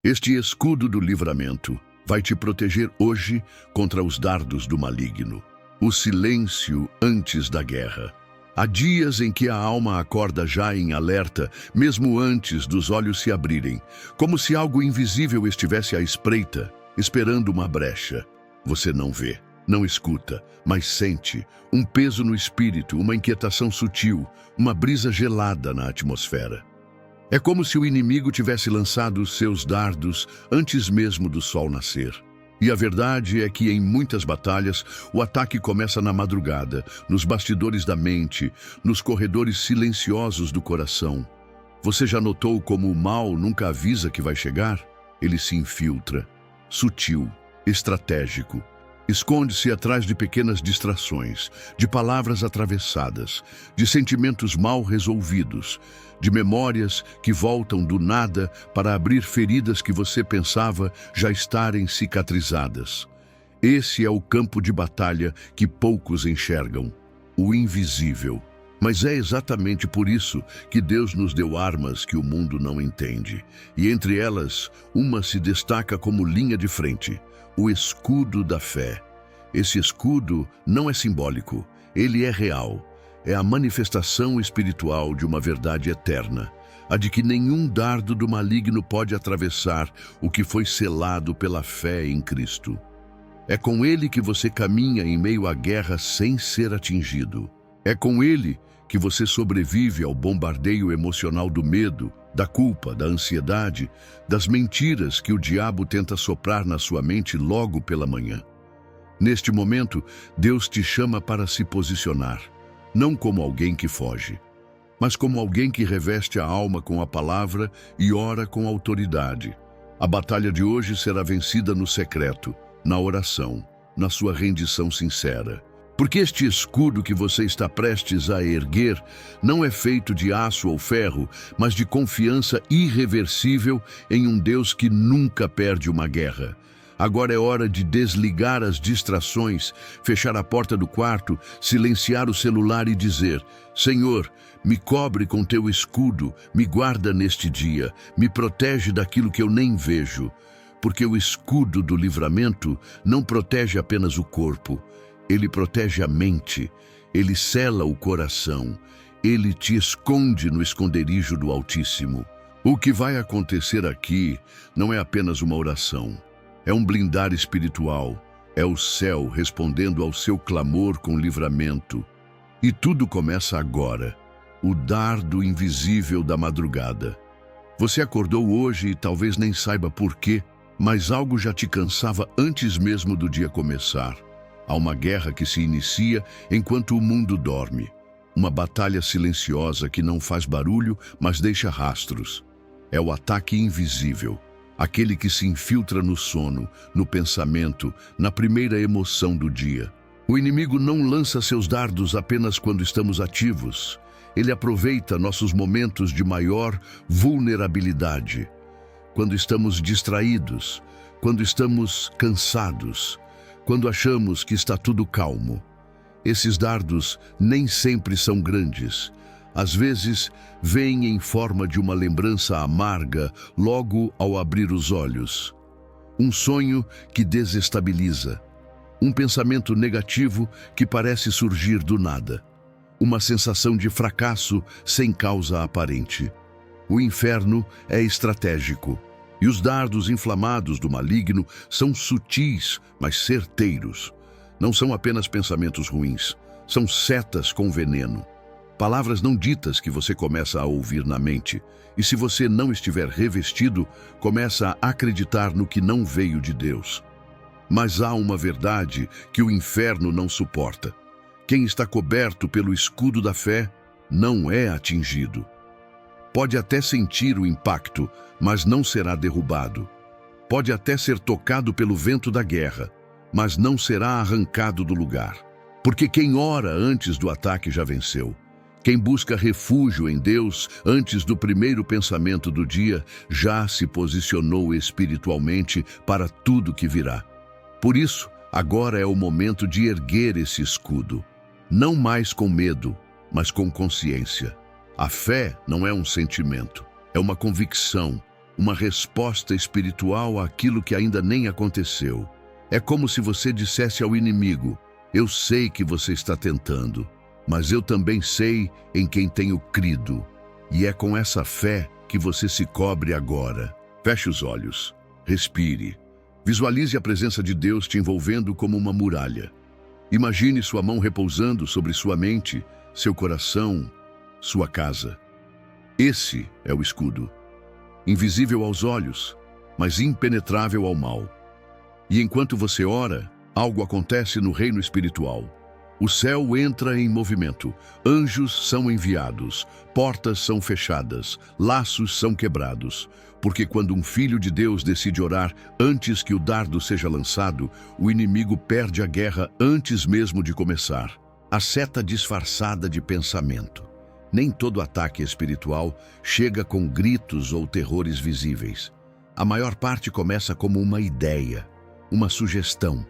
Este escudo do livramento vai te proteger hoje contra os dardos do maligno. O silêncio antes da guerra. Há dias em que a alma acorda já em alerta, mesmo antes dos olhos se abrirem, como se algo invisível estivesse à espreita, esperando uma brecha. Você não vê, não escuta, mas sente um peso no espírito, uma inquietação sutil, uma brisa gelada na atmosfera. É como se o inimigo tivesse lançado os seus dardos antes mesmo do sol nascer. E a verdade é que em muitas batalhas, o ataque começa na madrugada, nos bastidores da mente, nos corredores silenciosos do coração. Você já notou como o mal nunca avisa que vai chegar? Ele se infiltra, sutil, estratégico. Esconde-se atrás de pequenas distrações, de palavras atravessadas, de sentimentos mal resolvidos, de memórias que voltam do nada para abrir feridas que você pensava já estarem cicatrizadas. Esse é o campo de batalha que poucos enxergam, o invisível. Mas é exatamente por isso que Deus nos deu armas que o mundo não entende. E entre elas, uma se destaca como linha de frente: o escudo da fé. Esse escudo não é simbólico, ele é real. É a manifestação espiritual de uma verdade eterna, a de que nenhum dardo do maligno pode atravessar o que foi selado pela fé em Cristo. É com ele que você caminha em meio à guerra sem ser atingido. É com ele que você sobrevive ao bombardeio emocional do medo, da culpa, da ansiedade, das mentiras que o diabo tenta soprar na sua mente logo pela manhã. Neste momento, Deus te chama para se posicionar, não como alguém que foge, mas como alguém que reveste a alma com a palavra e ora com autoridade. A batalha de hoje será vencida no secreto, na oração, na sua rendição sincera. Porque este escudo que você está prestes a erguer não é feito de aço ou ferro, mas de confiança irreversível em um Deus que nunca perde uma guerra. Agora é hora de desligar as distrações, fechar a porta do quarto, silenciar o celular e dizer: Senhor, me cobre com teu escudo, me guarda neste dia, me protege daquilo que eu nem vejo. Porque o escudo do livramento não protege apenas o corpo, ele protege a mente, ele sela o coração, ele te esconde no esconderijo do Altíssimo. O que vai acontecer aqui não é apenas uma oração. É um blindar espiritual, é o céu respondendo ao seu clamor com livramento. E tudo começa agora, o dardo invisível da madrugada. Você acordou hoje e talvez nem saiba por quê, mas algo já te cansava antes mesmo do dia começar. Há uma guerra que se inicia enquanto o mundo dorme. Uma batalha silenciosa que não faz barulho, mas deixa rastros. É o ataque invisível. Aquele que se infiltra no sono, no pensamento, na primeira emoção do dia. O inimigo não lança seus dardos apenas quando estamos ativos. Ele aproveita nossos momentos de maior vulnerabilidade. Quando estamos distraídos, quando estamos cansados, quando achamos que está tudo calmo. Esses dardos nem sempre são grandes. Às vezes, vêm em forma de uma lembrança amarga logo ao abrir os olhos. Um sonho que desestabiliza. Um pensamento negativo que parece surgir do nada. Uma sensação de fracasso sem causa aparente. O inferno é estratégico. E os dardos inflamados do maligno são sutis, mas certeiros. Não são apenas pensamentos ruins. São setas com veneno. Palavras não ditas que você começa a ouvir na mente, e se você não estiver revestido, começa a acreditar no que não veio de Deus. Mas há uma verdade que o inferno não suporta. Quem está coberto pelo escudo da fé não é atingido. Pode até sentir o impacto, mas não será derrubado. Pode até ser tocado pelo vento da guerra, mas não será arrancado do lugar. Porque quem ora antes do ataque já venceu. Quem busca refúgio em Deus antes do primeiro pensamento do dia já se posicionou espiritualmente para tudo que virá. Por isso, agora é o momento de erguer esse escudo. Não mais com medo, mas com consciência. A fé não é um sentimento, é uma convicção, uma resposta espiritual àquilo que ainda nem aconteceu. É como se você dissesse ao inimigo: eu sei que você está tentando, mas eu também sei em quem tenho crido. E é com essa fé que você se cobre agora. Feche os olhos, respire. Visualize a presença de Deus te envolvendo como uma muralha. Imagine sua mão repousando sobre sua mente, seu coração, sua casa. Esse é o escudo. Invisível aos olhos, mas impenetrável ao mal. E enquanto você ora, algo acontece no reino espiritual. O céu entra em movimento, anjos são enviados, portas são fechadas, laços são quebrados. Porque quando um filho de Deus decide orar antes que o dardo seja lançado, o inimigo perde a guerra antes mesmo de começar. A seta disfarçada de pensamento. Nem todo ataque espiritual chega com gritos ou terrores visíveis. A maior parte começa como uma ideia, uma sugestão,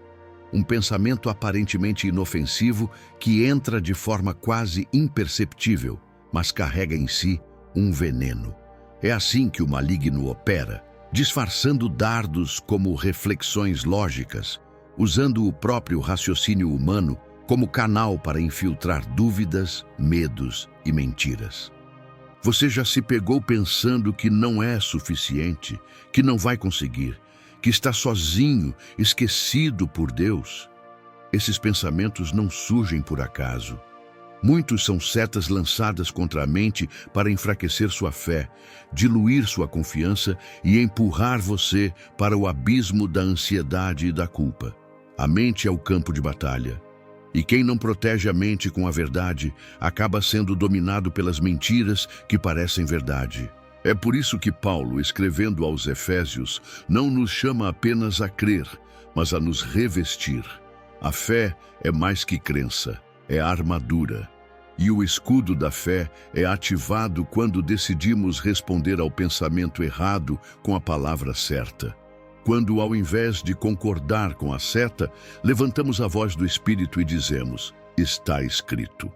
um pensamento aparentemente inofensivo que entra de forma quase imperceptível, mas carrega em si um veneno. É assim que o maligno opera, disfarçando dardos como reflexões lógicas, usando o próprio raciocínio humano como canal para infiltrar dúvidas, medos e mentiras. Você já se pegou pensando que não é suficiente, que não vai conseguir, que está sozinho, esquecido por Deus? Esses pensamentos não surgem por acaso. Muitos são setas lançadas contra a mente para enfraquecer sua fé, diluir sua confiança e empurrar você para o abismo da ansiedade e da culpa. A mente é o campo de batalha. E quem não protege a mente com a verdade acaba sendo dominado pelas mentiras que parecem verdade. É por isso que Paulo, escrevendo aos Efésios, não nos chama apenas a crer, mas a nos revestir. A fé é mais que crença, é armadura. E o escudo da fé é ativado quando decidimos responder ao pensamento errado com a palavra certa. Quando, ao invés de concordar com a seta, levantamos a voz do Espírito e dizemos: está escrito.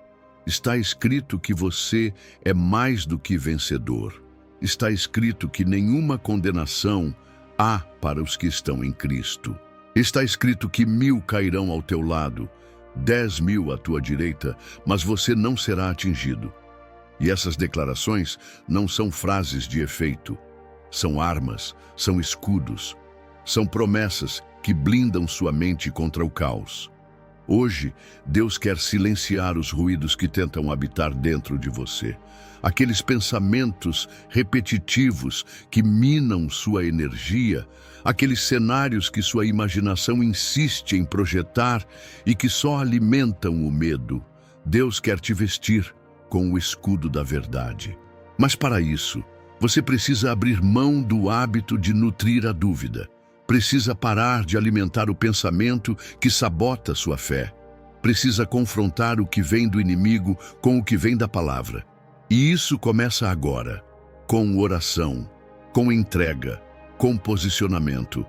Está escrito que você é mais do que vencedor. Está escrito que nenhuma condenação há para os que estão em Cristo. Está escrito que 1000 cairão ao teu lado, 10.000 à tua direita, mas você não será atingido. E essas declarações não são frases de efeito. São armas, são escudos. São promessas que blindam sua mente contra o caos. Hoje, Deus quer silenciar os ruídos que tentam habitar dentro de você. Aqueles pensamentos repetitivos que minam sua energia, aqueles cenários que sua imaginação insiste em projetar e que só alimentam o medo. Deus quer te vestir com o escudo da verdade. Mas para isso, você precisa abrir mão do hábito de nutrir a dúvida. Precisa parar de alimentar o pensamento que sabota sua fé. Precisa confrontar o que vem do inimigo com o que vem da palavra. E isso começa agora, com oração, com entrega, com posicionamento.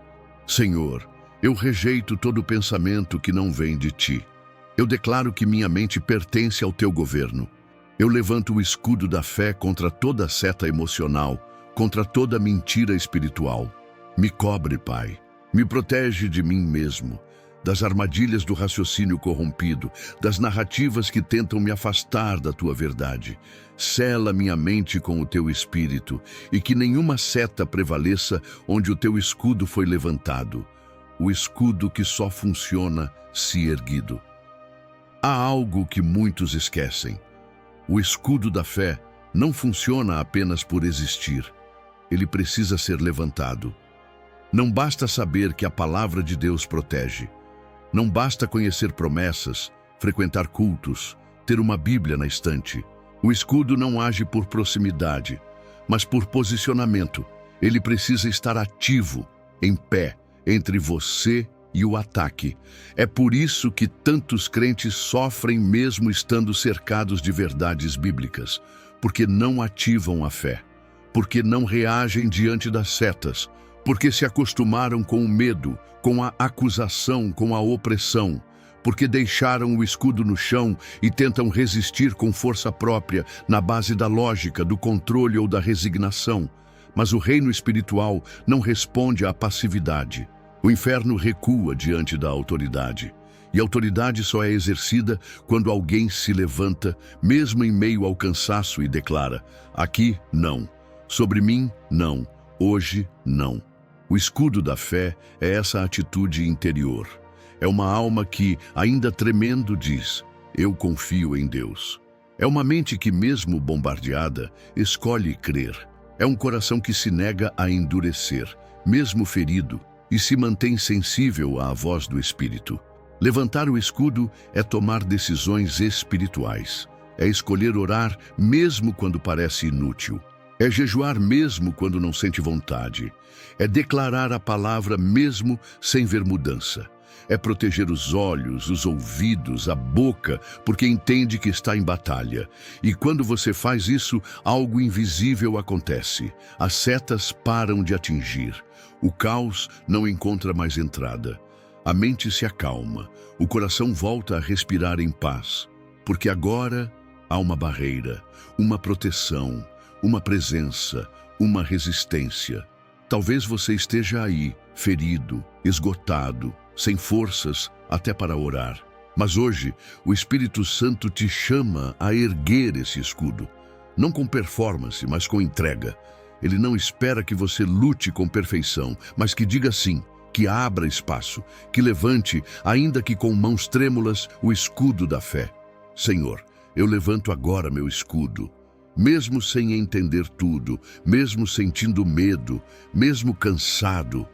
Senhor, eu rejeito todo pensamento que não vem de ti. Eu declaro que minha mente pertence ao teu governo. Eu levanto o escudo da fé contra toda seta emocional, contra toda mentira espiritual. Me cobre, Pai. Me protege de mim mesmo, das armadilhas do raciocínio corrompido, das narrativas que tentam me afastar da tua verdade. Sela minha mente com o teu espírito e que nenhuma seta prevaleça onde o teu escudo foi levantado, o escudo que só funciona se erguido. Há algo que muitos esquecem. O escudo da fé não funciona apenas por existir. Ele precisa ser levantado. Não basta saber que a palavra de Deus protege. Não basta conhecer promessas, frequentar cultos, ter uma Bíblia na estante. O escudo não age por proximidade, mas por posicionamento. Ele precisa estar ativo, em pé, entre você e o ataque. É por isso que tantos crentes sofrem mesmo estando cercados de verdades bíblicas, porque não ativam a fé, porque não reagem diante das setas, porque se acostumaram com o medo, com a acusação, com a opressão, porque deixaram o escudo no chão e tentam resistir com força própria, na base da lógica, do controle ou da resignação. Mas o reino espiritual não responde à passividade. O inferno recua diante da autoridade. E a autoridade só é exercida quando alguém se levanta, mesmo em meio ao cansaço, e declara: aqui, não. Sobre mim, não. Hoje, não. O escudo da fé é essa atitude interior. É uma alma que, ainda tremendo, diz: eu confio em Deus. É uma mente que, mesmo bombardeada, escolhe crer. É um coração que se nega a endurecer, mesmo ferido, e se mantém sensível à voz do Espírito. Levantar o escudo é tomar decisões espirituais. É escolher orar mesmo quando parece inútil. É jejuar mesmo quando não sente vontade. É declarar a palavra mesmo sem ver mudança. É proteger os olhos, os ouvidos, a boca, porque entende que está em batalha. E quando você faz isso, algo invisível acontece. As setas param de atingir. O caos não encontra mais entrada. A mente se acalma. O coração volta a respirar em paz. Porque agora há uma barreira, uma proteção, uma presença, uma resistência. Talvez você esteja aí, ferido, esgotado, sem forças até para orar. Mas hoje, o Espírito Santo te chama a erguer esse escudo. Não com performance, mas com entrega. Ele não espera que você lute com perfeição, mas que diga sim, que abra espaço, que levante, ainda que com mãos trêmulas, o escudo da fé. Senhor, eu levanto agora meu escudo. Mesmo sem entender tudo, mesmo sentindo medo, mesmo cansado,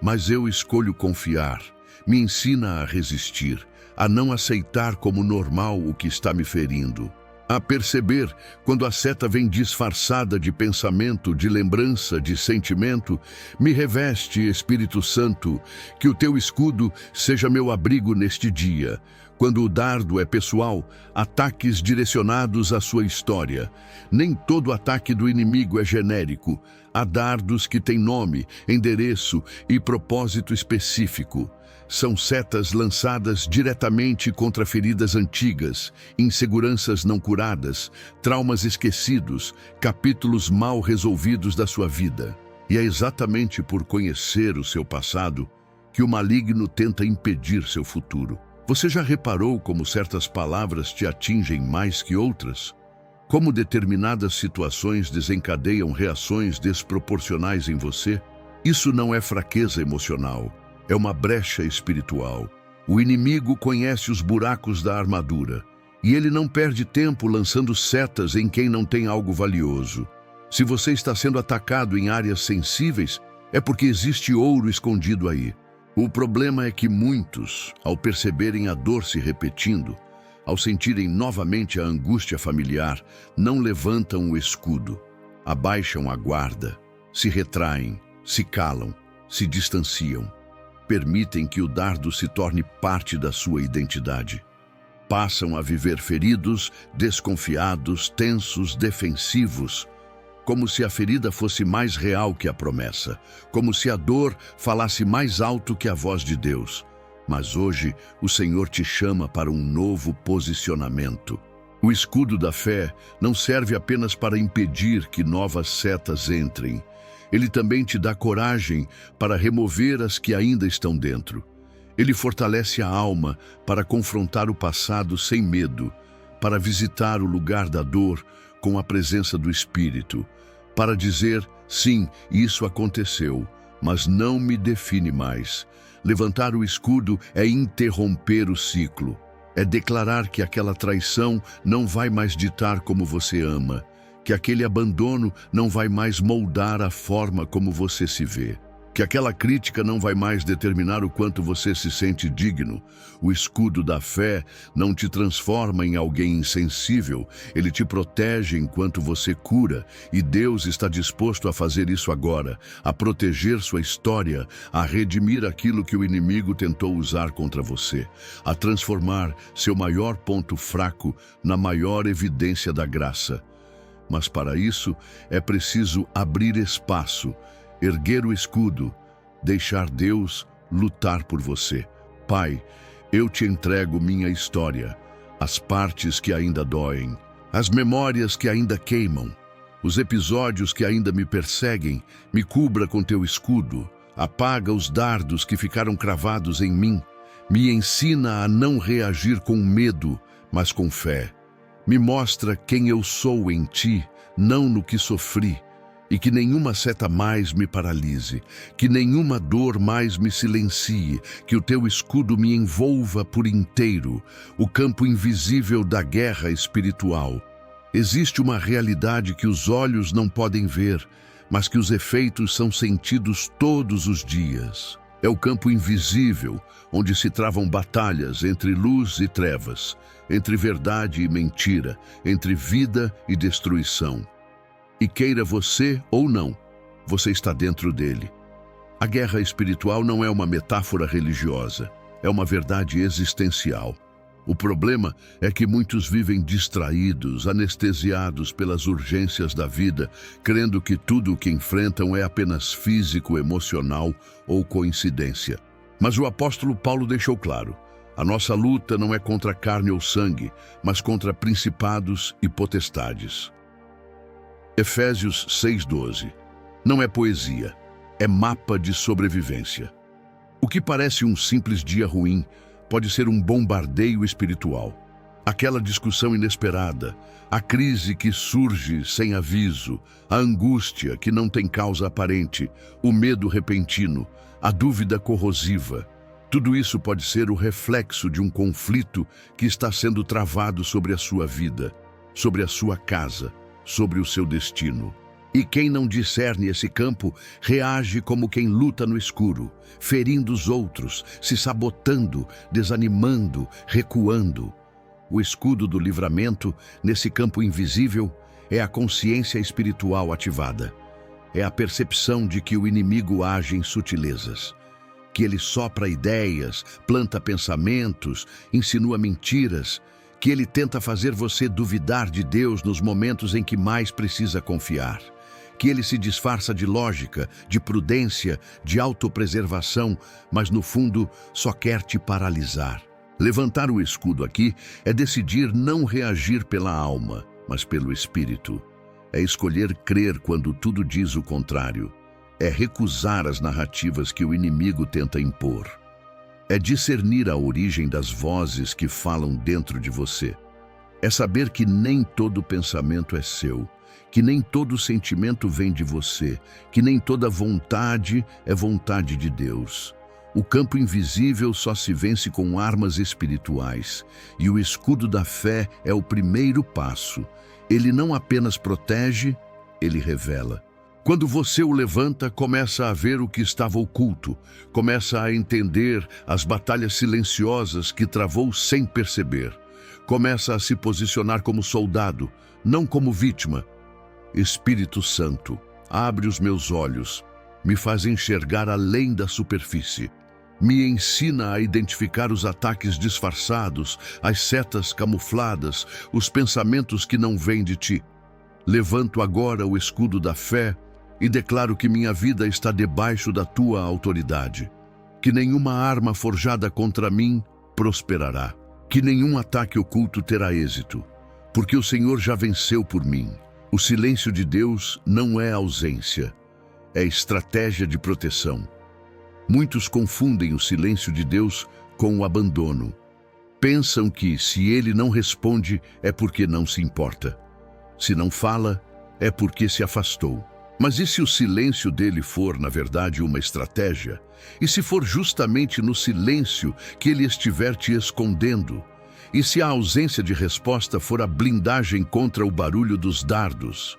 mas eu escolho confiar. Me ensina a resistir, a não aceitar como normal o que está me ferindo, a perceber quando a seta vem disfarçada de pensamento, de lembrança, de sentimento. Me reveste, Espírito Santo, que o teu escudo seja meu abrigo neste dia. Quando o dardo é pessoal, ataques direcionados à sua história. Nem todo ataque do inimigo é genérico. Há dardos que têm nome, endereço e propósito específico. São setas lançadas diretamente contra feridas antigas, inseguranças não curadas, traumas esquecidos, capítulos mal resolvidos da sua vida. E é exatamente por conhecer o seu passado que o maligno tenta impedir seu futuro. Você já reparou como certas palavras te atingem mais que outras? Como determinadas situações desencadeiam reações desproporcionais em você? Isso não é fraqueza emocional, é uma brecha espiritual. O inimigo conhece os buracos da armadura, e ele não perde tempo lançando setas em quem não tem algo valioso. Se você está sendo atacado em áreas sensíveis, é porque existe ouro escondido aí. O problema é que muitos, ao perceberem a dor se repetindo, ao sentirem novamente a angústia familiar, não levantam o escudo, abaixam a guarda, se retraem, se calam, se distanciam, permitem que o dardo se torne parte da sua identidade. Passam a viver feridos, desconfiados, tensos, defensivos, como se a ferida fosse mais real que a promessa, como se a dor falasse mais alto que a voz de Deus. Mas hoje o Senhor te chama para um novo posicionamento. O escudo da fé não serve apenas para impedir que novas setas entrem. Ele também te dá coragem para remover as que ainda estão dentro. Ele fortalece a alma para confrontar o passado sem medo, para visitar o lugar da dor com a presença do Espírito, para dizer, sim, isso aconteceu, mas não me define mais. Levantar o escudo é interromper o ciclo, é declarar que aquela traição não vai mais ditar como você ama, que aquele abandono não vai mais moldar a forma como você se vê, que aquela crítica não vai mais determinar o quanto você se sente digno. O escudo da fé não te transforma em alguém insensível, ele te protege enquanto você cura, e Deus está disposto a fazer isso agora, a proteger sua história, a redimir aquilo que o inimigo tentou usar contra você, a transformar seu maior ponto fraco na maior evidência da graça. Mas para isso é preciso abrir espaço, erguer o escudo, deixar Deus lutar por você. Pai, eu te entrego minha história, as partes que ainda doem, as memórias que ainda queimam, Os episódios que ainda me perseguem, me cubra com teu escudo. Apaga os dardos que ficaram cravados em mim. Me ensina a não reagir com medo, mas com fé. Me mostra quem eu sou em ti, não no que sofri. E que nenhuma seta mais me paralise, que nenhuma dor mais me silencie, que o teu escudo me envolva por inteiro, o campo invisível da guerra espiritual. Existe uma realidade que os olhos não podem ver, mas que os efeitos são sentidos todos os dias. É o campo invisível, onde se travam batalhas entre luz e trevas, entre verdade e mentira, entre vida e destruição. E queira você ou não, você está dentro dele. A guerra espiritual não é uma metáfora religiosa, é uma verdade existencial. O problema é que muitos vivem distraídos, anestesiados pelas urgências da vida, crendo que tudo o que enfrentam é apenas físico, emocional ou coincidência. Mas o apóstolo Paulo deixou claro: a nossa luta não é contra carne ou sangue, mas contra principados e potestades. Efésios 6:12. Não é poesia, é mapa de sobrevivência. O que parece um simples dia ruim pode ser um bombardeio espiritual. Aquela discussão inesperada, a crise que surge sem aviso, a angústia que não tem causa aparente, o medo repentino, a dúvida corrosiva. Tudo isso pode ser o reflexo de um conflito que está sendo travado sobre a sua vida, sobre a sua casa, sobre o seu destino. E quem não discerne esse campo reage como quem luta no escuro, ferindo os outros, se sabotando, desanimando, recuando. O escudo do livramento, nesse campo invisível, é a consciência espiritual ativada. É a percepção de que o inimigo age em sutilezas, que ele sopra ideias, planta pensamentos, insinua mentiras, que ele tenta fazer você duvidar de Deus nos momentos em que mais precisa confiar, que ele se disfarça de lógica, de prudência, de autopreservação, mas no fundo só quer te paralisar. Levantar o escudo aqui é decidir não reagir pela alma, mas pelo espírito. É escolher crer quando tudo diz o contrário. É recusar as narrativas que o inimigo tenta impor. É discernir a origem das vozes que falam dentro de você. É saber que nem todo pensamento é seu, que nem todo sentimento vem de você, que nem toda vontade é vontade de Deus. O campo invisível só se vence com armas espirituais, e o escudo da fé é o primeiro passo. Ele não apenas protege, ele revela. Quando você o levanta, começa a ver o que estava oculto, começa a entender as batalhas silenciosas que travou sem perceber. Começa a se posicionar como soldado, não como vítima. Espírito Santo, abre os meus olhos, me faz enxergar além da superfície. Me ensina a identificar os ataques disfarçados, as setas camufladas, os pensamentos que não vêm de ti. Levanto agora o escudo da fé e declaro que minha vida está debaixo da tua autoridade, que nenhuma arma forjada contra mim prosperará, que nenhum ataque oculto terá êxito, porque o Senhor já venceu por mim. O silêncio de Deus não é ausência, é estratégia de proteção. Muitos confundem o silêncio de Deus com o abandono. Pensam que, se ele não responde, é porque não se importa. Se não fala, é porque se afastou. Mas e se o silêncio dele for, na verdade, uma estratégia? E se for justamente no silêncio que ele estiver te escondendo? E se a ausência de resposta for a blindagem contra o barulho dos dardos?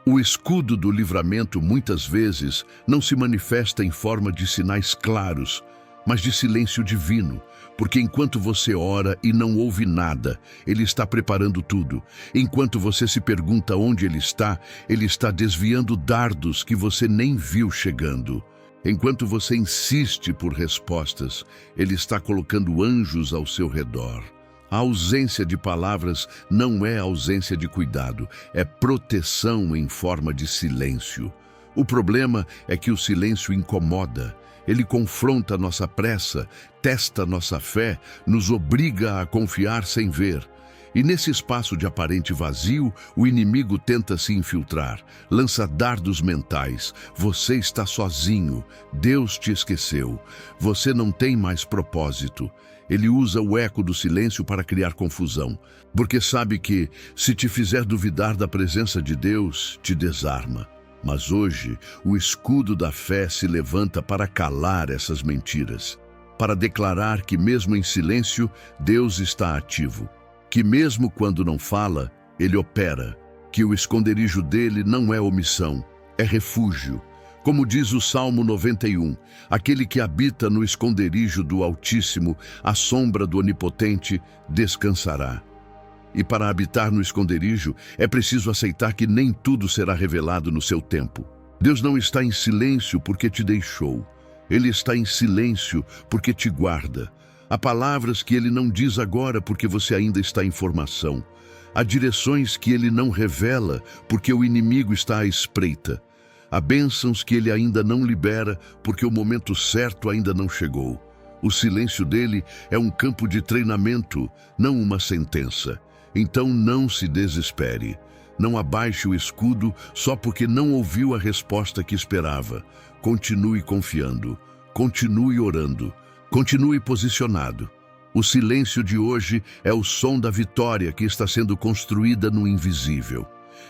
O escudo do livramento muitas vezes não se manifesta em forma de sinais claros, mas de silêncio divino, porque enquanto você ora e não ouve nada, ele está preparando tudo. Enquanto você se pergunta onde ele está desviando dardos que você nem viu chegando. Enquanto você insiste por respostas, ele está colocando anjos ao seu redor. A ausência de palavras não é ausência de cuidado, é proteção em forma de silêncio. O problema é que o silêncio incomoda. Ele confronta nossa pressa, testa nossa fé, nos obriga a confiar sem ver. E nesse espaço de aparente vazio, o inimigo tenta se infiltrar, lança dardos mentais. Você está sozinho, Deus te esqueceu, você não tem mais propósito. Ele usa o eco do silêncio para criar confusão, porque sabe que, se te fizer duvidar da presença de Deus, te desarma. Mas hoje, o escudo da fé se levanta para calar essas mentiras, para declarar que mesmo em silêncio, Deus está ativo, que mesmo quando não fala, Ele opera, que o esconderijo dele não é omissão, é refúgio. Como diz o Salmo 91, aquele que habita no esconderijo do Altíssimo, à sombra do Onipotente, descansará. E para habitar no esconderijo, é preciso aceitar que nem tudo será revelado no seu tempo. Deus não está em silêncio porque te deixou. Ele está em silêncio porque te guarda. Há palavras que Ele não diz agora porque você ainda está em formação. Há direções que Ele não revela porque o inimigo está à espreita. Há bênçãos que Ele ainda não libera porque o momento certo ainda não chegou. O silêncio dele é um campo de treinamento, não uma sentença. Então não se desespere. Não abaixe o escudo só porque não ouviu a resposta que esperava. Continue confiando, continue orando, continue posicionado. O silêncio de hoje é o som da vitória que está sendo construída no invisível.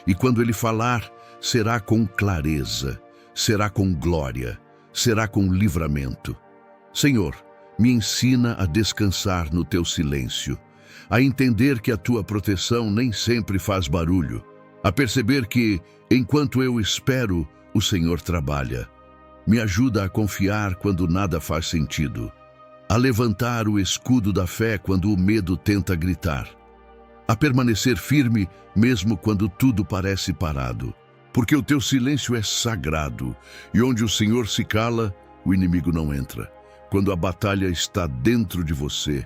E quando Ele falar, será com clareza, será com glória, será com livramento. Senhor, me ensina a descansar no Teu silêncio, a entender que a Tua proteção nem sempre faz barulho, a perceber que, enquanto eu espero, o Senhor trabalha. Me ajuda a confiar quando nada faz sentido, a levantar o escudo da fé quando o medo tenta gritar, a permanecer firme mesmo quando tudo parece parado. Porque o teu silêncio é sagrado, e onde o Senhor se cala, o inimigo não entra. Quando a batalha está dentro de você,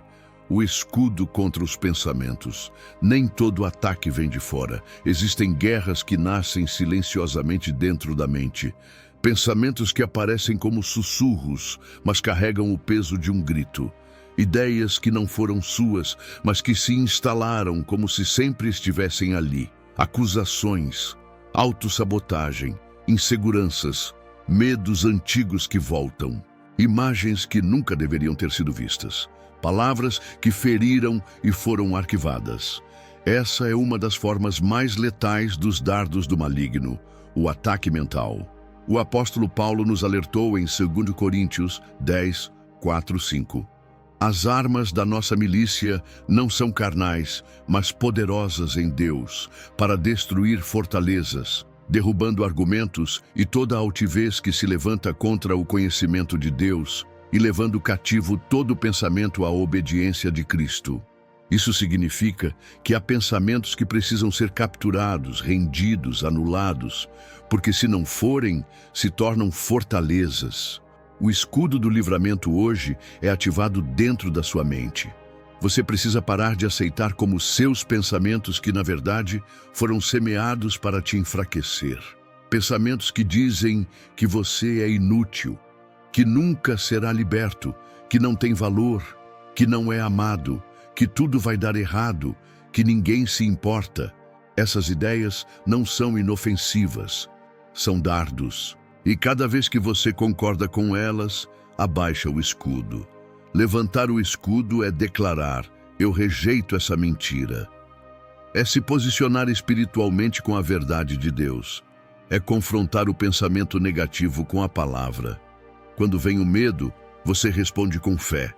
o escudo contra os pensamentos. Nem todo ataque vem de fora. Existem guerras que nascem silenciosamente dentro da mente. Pensamentos que aparecem como sussurros, mas carregam o peso de um grito. Ideias que não foram suas, mas que se instalaram como se sempre estivessem ali. Acusações, autossabotagem, inseguranças, medos antigos que voltam, imagens que nunca deveriam ter sido vistas, palavras que feriram e foram arquivadas. Essa é uma das formas mais letais dos dardos do maligno, o ataque mental. O apóstolo Paulo nos alertou em 2 Coríntios 10, 4, 5. As armas da nossa milícia não são carnais, mas poderosas em Deus, para destruir fortalezas, derrubando argumentos e toda a altivez que se levanta contra o conhecimento de Deus e levando cativo todo pensamento à obediência de Cristo. Isso significa que há pensamentos que precisam ser capturados, rendidos, anulados, porque se não forem, se tornam fortalezas. O escudo do livramento hoje é ativado dentro da sua mente. Você precisa parar de aceitar como seus pensamentos que, na verdade, foram semeados para te enfraquecer. Pensamentos que dizem que você é inútil, que nunca será liberto, que não tem valor, que não é amado, que tudo vai dar errado, que ninguém se importa. Essas ideias não são inofensivas, são dardos. E cada vez que você concorda com elas, abaixa o escudo. Levantar o escudo é declarar: eu rejeito essa mentira. É se posicionar espiritualmente com a verdade de Deus. É confrontar o pensamento negativo com a palavra. Quando vem o medo, você responde com fé.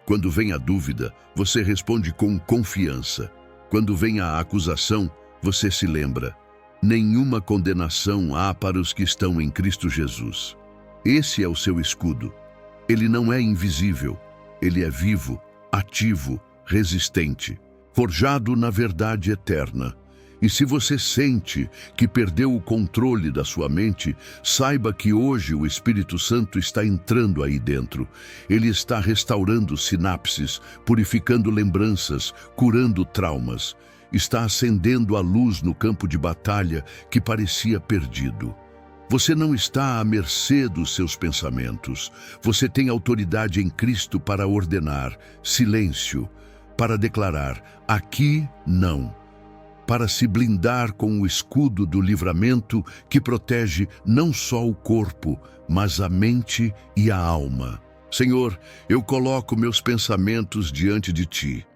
Quando vem a dúvida, você responde com confiança. Quando vem a acusação, você se lembra: nenhuma condenação há para os que estão em Cristo Jesus. Esse é o seu escudo. Ele não é invisível. Ele é vivo, ativo, resistente, forjado na verdade eterna. E se você sente que perdeu o controle da sua mente, saiba que hoje o Espírito Santo está entrando aí dentro. Ele está restaurando sinapses, purificando lembranças, curando traumas. Está acendendo a luz no campo de batalha que parecia perdido. Você não está à mercê dos seus pensamentos. Você tem autoridade em Cristo para ordenar silêncio. para declarar: aqui não. Para se blindar com o escudo do livramento que protege não só o corpo, mas a mente e a alma. Senhor, eu coloco meus pensamentos diante de Ti.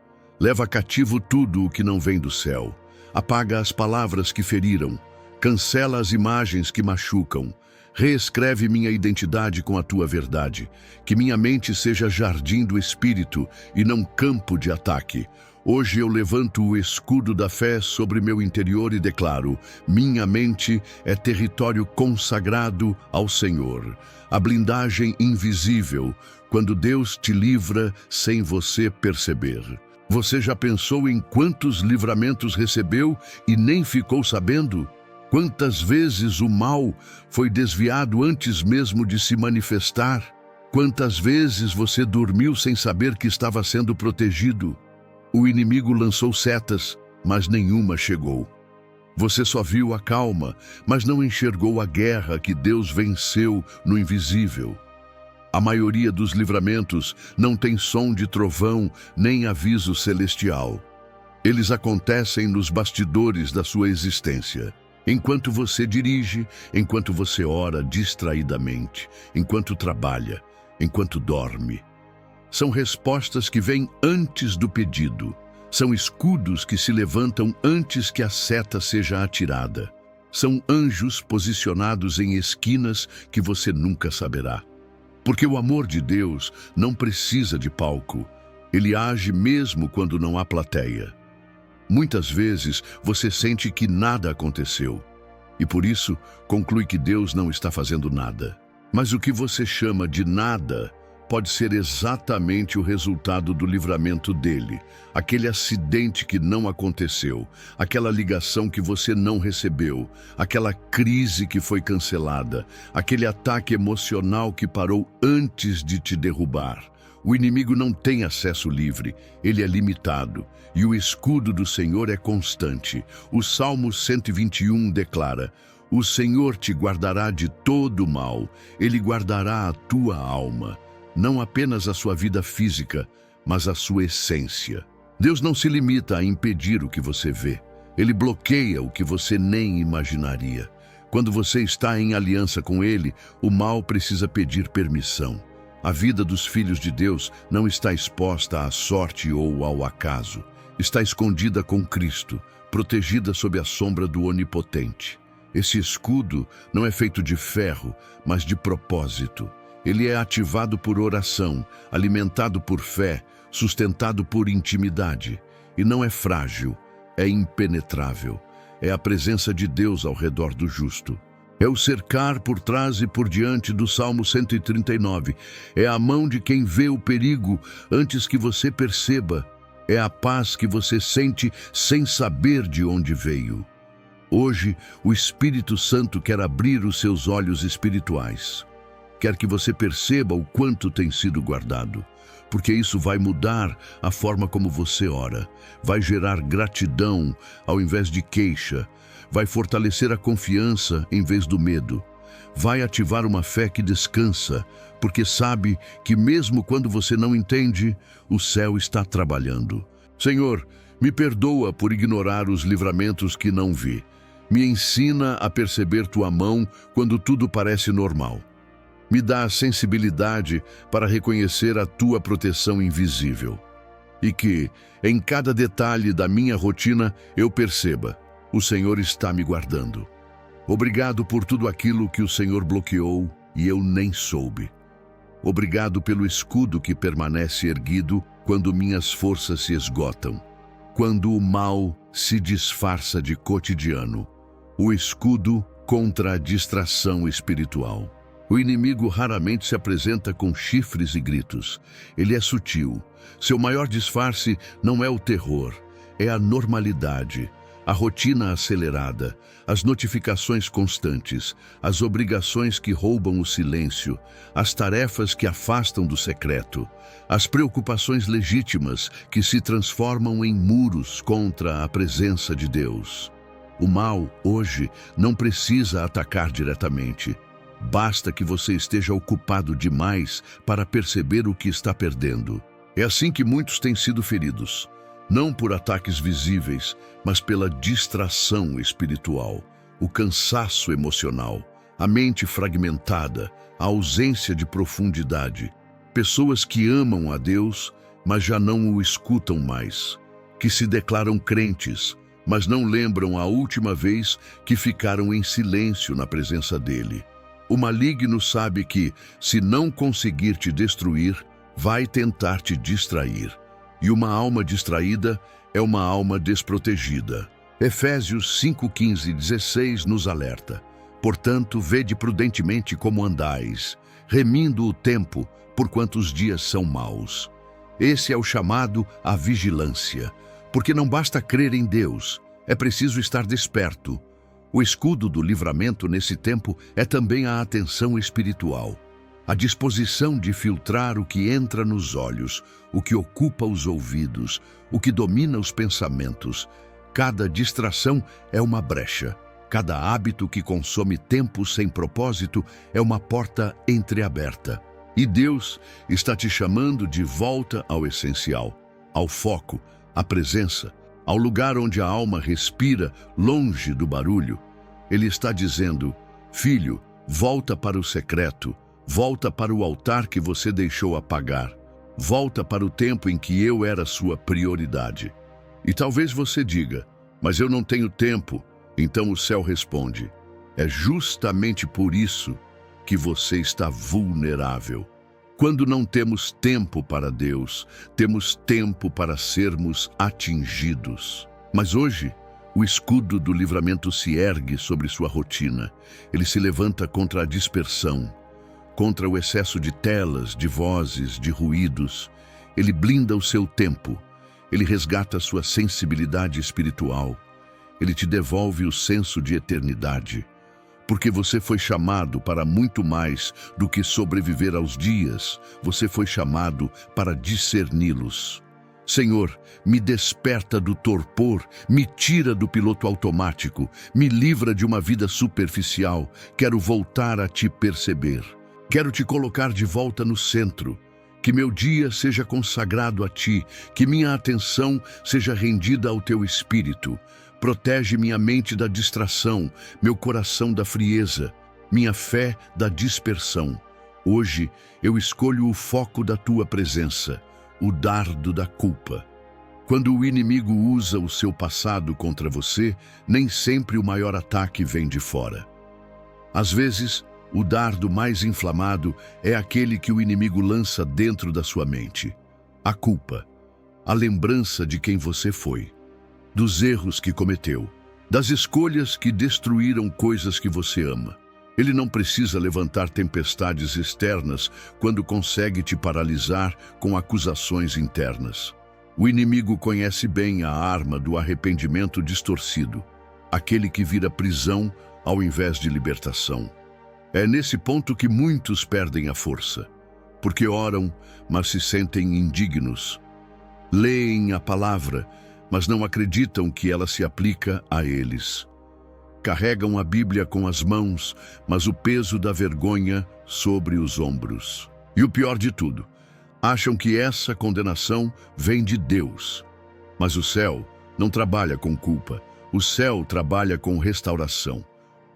Leva cativo tudo o que não vem do céu. Apaga as palavras que feriram. Cancela as imagens que machucam. Reescreve minha identidade com a Tua verdade. Que minha mente seja jardim do Espírito e não campo de ataque. Hoje eu levanto o escudo da fé sobre meu interior e declaro: minha mente é território consagrado ao Senhor. A blindagem invisível, quando Deus te livra sem você perceber. Você já pensou em quantos livramentos recebeu e nem ficou sabendo? Quantas vezes o mal foi desviado antes mesmo de se manifestar? Quantas vezes você dormiu sem saber que estava sendo protegido? O inimigo lançou setas, mas nenhuma chegou. Você só viu a calma, mas não enxergou a guerra que Deus venceu no invisível. A maioria dos livramentos não tem som de trovão nem aviso celestial. Eles acontecem nos bastidores da sua existência. Enquanto você dirige, enquanto você ora distraidamente, enquanto trabalha, enquanto dorme. São respostas que vêm antes do pedido. São escudos que se levantam antes que a seta seja atirada. São anjos posicionados em esquinas que você nunca saberá. Porque o amor de Deus não precisa de palco. Ele age mesmo quando não há plateia. Muitas vezes você sente que nada aconteceu. E por isso conclui que Deus não está fazendo nada. Mas o que você chama de nada pode ser exatamente o resultado do livramento dele, aquele acidente que não aconteceu, aquela ligação que você não recebeu, aquela crise que foi cancelada, aquele ataque emocional que parou antes de te derrubar. O inimigo não tem acesso livre, ele é limitado, e o escudo do Senhor é constante. O Salmo 121 declara: o Senhor te guardará de todo o mal, ele guardará a tua alma. Não apenas a sua vida física, mas a sua essência. Deus não se limita a impedir o que você vê. Ele bloqueia o que você nem imaginaria. Quando você está em aliança com Ele, o mal precisa pedir permissão. A vida dos filhos de Deus não está exposta à sorte ou ao acaso. Está escondida com Cristo, protegida sob a sombra do Onipotente. Esse escudo não é feito de ferro, mas de propósito. Ele é ativado por oração, alimentado por fé, sustentado por intimidade. E não é frágil, é impenetrável. É a presença de Deus ao redor do justo. É o cercar por trás e por diante do Salmo 139. É a mão de quem vê o perigo antes que você perceba. É a paz que você sente sem saber de onde veio. Hoje, o Espírito Santo quer abrir os seus olhos espirituais. Quer que você perceba o quanto tem sido guardado, porque isso vai mudar a forma como você ora, vai gerar gratidão ao invés de queixa, vai fortalecer a confiança em vez do medo, vai ativar uma fé que descansa, porque sabe que mesmo quando você não entende, o céu está trabalhando. Senhor, me perdoa por ignorar os livramentos que não vi. Me ensina a perceber tua mão quando tudo parece normal. Me dá a sensibilidade para reconhecer a tua proteção invisível. E que, em cada detalhe da minha rotina, eu perceba: o Senhor está me guardando. Obrigado por tudo aquilo que o Senhor bloqueou e eu nem soube. Obrigado pelo escudo que permanece erguido quando minhas forças se esgotam. Quando o mal se disfarça de cotidiano. O escudo contra a distração espiritual. O inimigo raramente se apresenta com chifres e gritos. Ele é sutil. Seu maior disfarce não é o terror, é a normalidade, a rotina acelerada, as notificações constantes, as obrigações que roubam o silêncio, as tarefas que afastam do secreto, as preocupações legítimas que se transformam em muros contra a presença de Deus. O mal, hoje, não precisa atacar diretamente. Basta que você esteja ocupado demais para perceber o que está perdendo. É assim que muitos têm sido feridos, não por ataques visíveis, mas pela distração espiritual, o cansaço emocional, a mente fragmentada, a ausência de profundidade. Pessoas que amam a Deus, mas já não o escutam mais, que se declaram crentes, mas não lembram a última vez que ficaram em silêncio na presença dele. O maligno sabe que, se não conseguir te destruir, vai tentar te distrair. E uma alma distraída é uma alma desprotegida. Efésios 5:15 e 16 nos alerta. Portanto, vede prudentemente como andais, remindo o tempo, porquanto os dias são maus. Esse é o chamado à vigilância, porque não basta crer em Deus, é preciso estar desperto. O escudo do livramento nesse tempo é também a atenção espiritual, a disposição de filtrar o que entra nos olhos, o que ocupa os ouvidos, o que domina os pensamentos. Cada distração é uma brecha. Cada hábito que consome tempo sem propósito é uma porta entreaberta. E Deus está te chamando de volta ao essencial, ao foco, à presença, ao lugar onde a alma respira, longe do barulho. Ele está dizendo: filho, volta para o secreto, volta para o altar que você deixou apagar, volta para o tempo em que eu era sua prioridade. E talvez você diga: mas eu não tenho tempo. Então o céu responde: é justamente por isso que você está vulnerável. Quando não temos tempo para Deus, temos tempo para sermos atingidos. Mas hoje, o escudo do livramento se ergue sobre sua rotina. Ele se levanta contra a dispersão, contra o excesso de telas, de vozes, de ruídos. Ele blinda o seu tempo. Ele resgata a sua sensibilidade espiritual. Ele te devolve o senso de eternidade. Porque você foi chamado para muito mais do que sobreviver aos dias. Você foi chamado para discerni-los. Senhor, me desperta do torpor, me tira do piloto automático, me livra de uma vida superficial. Quero voltar a te perceber. Quero te colocar de volta no centro. Que meu dia seja consagrado a ti, que minha atenção seja rendida ao teu espírito. Protege minha mente da distração, meu coração da frieza, minha fé da dispersão. Hoje eu escolho o foco da tua presença, o dardo da culpa. Quando o inimigo usa o seu passado contra você, nem sempre o maior ataque vem de fora. Às vezes, o dardo mais inflamado é aquele que o inimigo lança dentro da sua mente. A culpa, a lembrança de quem você foi, dos erros que cometeu, das escolhas que destruíram coisas que você ama. Ele não precisa levantar tempestades externas quando consegue te paralisar com acusações internas. O inimigo conhece bem a arma do arrependimento distorcido, aquele que vira prisão ao invés de libertação. É nesse ponto que muitos perdem a força, porque oram, mas se sentem indignos. Leem a palavra, mas não acreditam que ela se aplica a eles. Carregam a Bíblia com as mãos, mas o peso da vergonha sobre os ombros. E o pior de tudo, acham que essa condenação vem de Deus. Mas o céu não trabalha com culpa, o céu trabalha com restauração.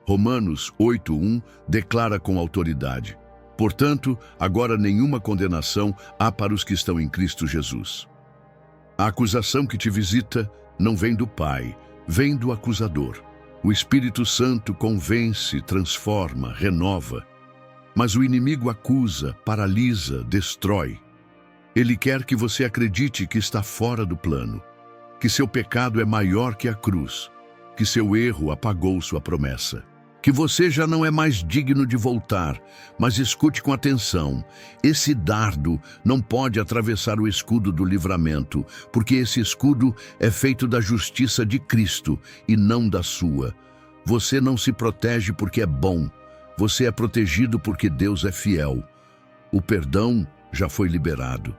Romanos 8:1 declara com autoridade: portanto, agora nenhuma condenação há para os que estão em Cristo Jesus. A acusação que te visita não vem do Pai, vem do acusador. O Espírito Santo convence, transforma, renova. Mas o inimigo acusa, paralisa, destrói. Ele quer que você acredite que está fora do plano, que seu pecado é maior que a cruz, que seu erro apagou sua promessa, que você já não é mais digno de voltar. Mas escute com atenção, esse dardo não pode atravessar o escudo do livramento, porque esse escudo é feito da justiça de Cristo e não da sua. Você não se protege porque é bom, você é protegido porque Deus é fiel. O perdão já foi liberado,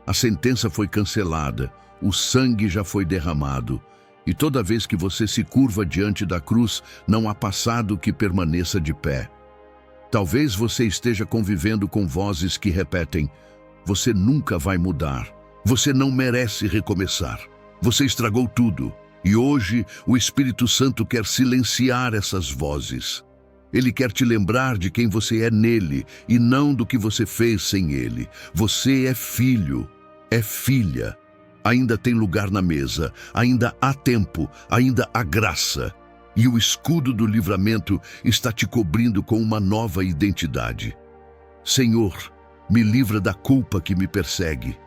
a sentença foi cancelada, o sangue já foi derramado. E toda vez que você se curva diante da cruz, não há passado que permaneça de pé. Talvez você esteja convivendo com vozes que repetem: você nunca vai mudar, Você não merece recomeçar. Você estragou tudo. E hoje o Espírito Santo quer silenciar essas vozes. Ele quer te lembrar de quem você é nele e não do que você fez sem ele. Você é filho, é filha. Ainda tem lugar na mesa, ainda há tempo, ainda há graça. E o escudo do livramento está te cobrindo com uma nova identidade. Senhor, me livra da culpa que me persegue.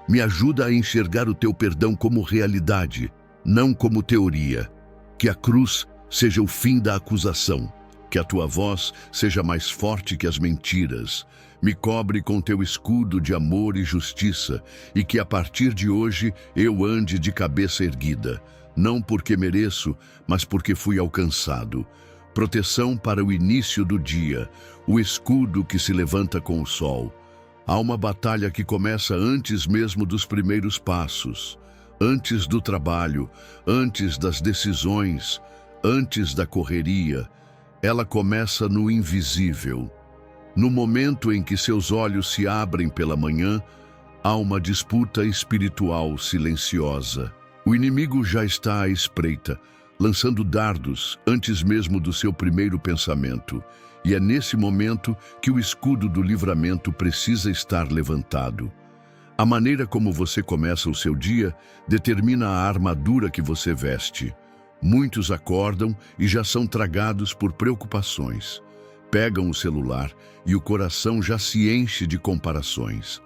Me ajuda a enxergar o teu perdão como realidade, não como teoria. Que a cruz seja o fim da acusação. Que a tua voz seja mais forte que as mentiras. Me cobre com teu escudo de amor e justiça, e que a partir de hoje eu ande de cabeça erguida, não porque mereço, mas porque fui alcançado. Proteção para o início do dia, o escudo que se levanta com o sol. Há uma batalha que começa antes mesmo dos primeiros passos, antes do trabalho, antes das decisões, antes da correria. Ela começa no invisível. No momento em que seus olhos se abrem pela manhã, há uma disputa espiritual silenciosa. O inimigo já está à espreita, lançando dardos antes mesmo do seu primeiro pensamento. E é nesse momento que o escudo do livramento precisa estar levantado. A maneira como você começa o seu dia determina a armadura que você veste. Muitos acordam e já são tragados por preocupações. Pegam o celular e o coração já se enche de comparações.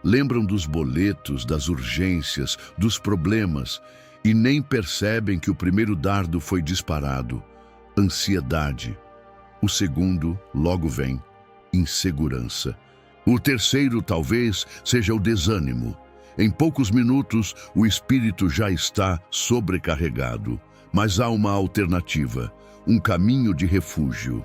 Lembram dos boletos, das urgências, dos problemas e nem percebem que o primeiro dardo foi disparado. Ansiedade. O segundo logo vem, insegurança. O terceiro talvez seja o desânimo. Em poucos minutos o espírito já está sobrecarregado. Mas há uma alternativa, um caminho de refúgio.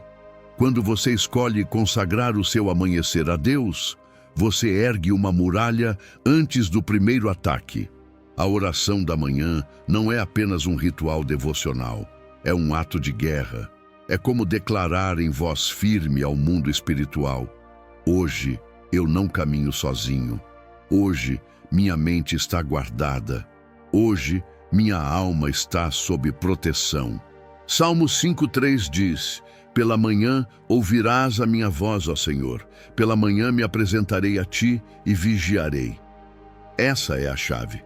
Quando você escolhe consagrar o seu amanhecer a Deus, você ergue uma muralha antes do primeiro ataque. A oração da manhã não é apenas um ritual devocional, é um ato de guerra. É como declarar em voz firme ao mundo espiritual: hoje eu não caminho sozinho. Hoje minha mente está guardada. Hoje minha alma está sob proteção. Salmo 5:3 diz: pela manhã ouvirás a minha voz, ó Senhor. Pela manhã me apresentarei a ti e vigiarei. Essa é a chave.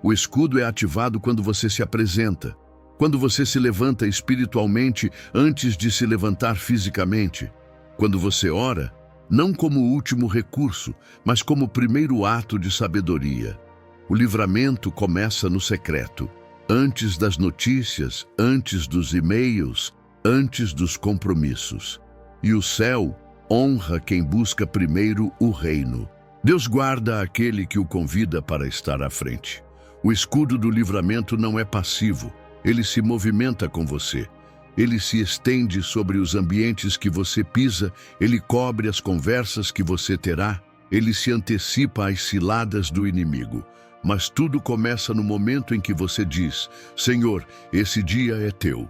O escudo é ativado quando você se apresenta, quando você se levanta espiritualmente antes de se levantar fisicamente, quando você ora, não como último recurso, mas como primeiro ato de sabedoria. O livramento começa no secreto, antes das notícias, antes dos e-mails, antes dos compromissos. E o céu honra quem busca primeiro o reino. Deus guarda aquele que o convida para estar à frente. O escudo do livramento não é passivo, ele se movimenta com você. Ele se estende sobre os ambientes que você pisa, ele cobre as conversas que você terá, ele se antecipa às ciladas do inimigo. Mas tudo começa no momento em que você diz: Senhor, esse dia é teu.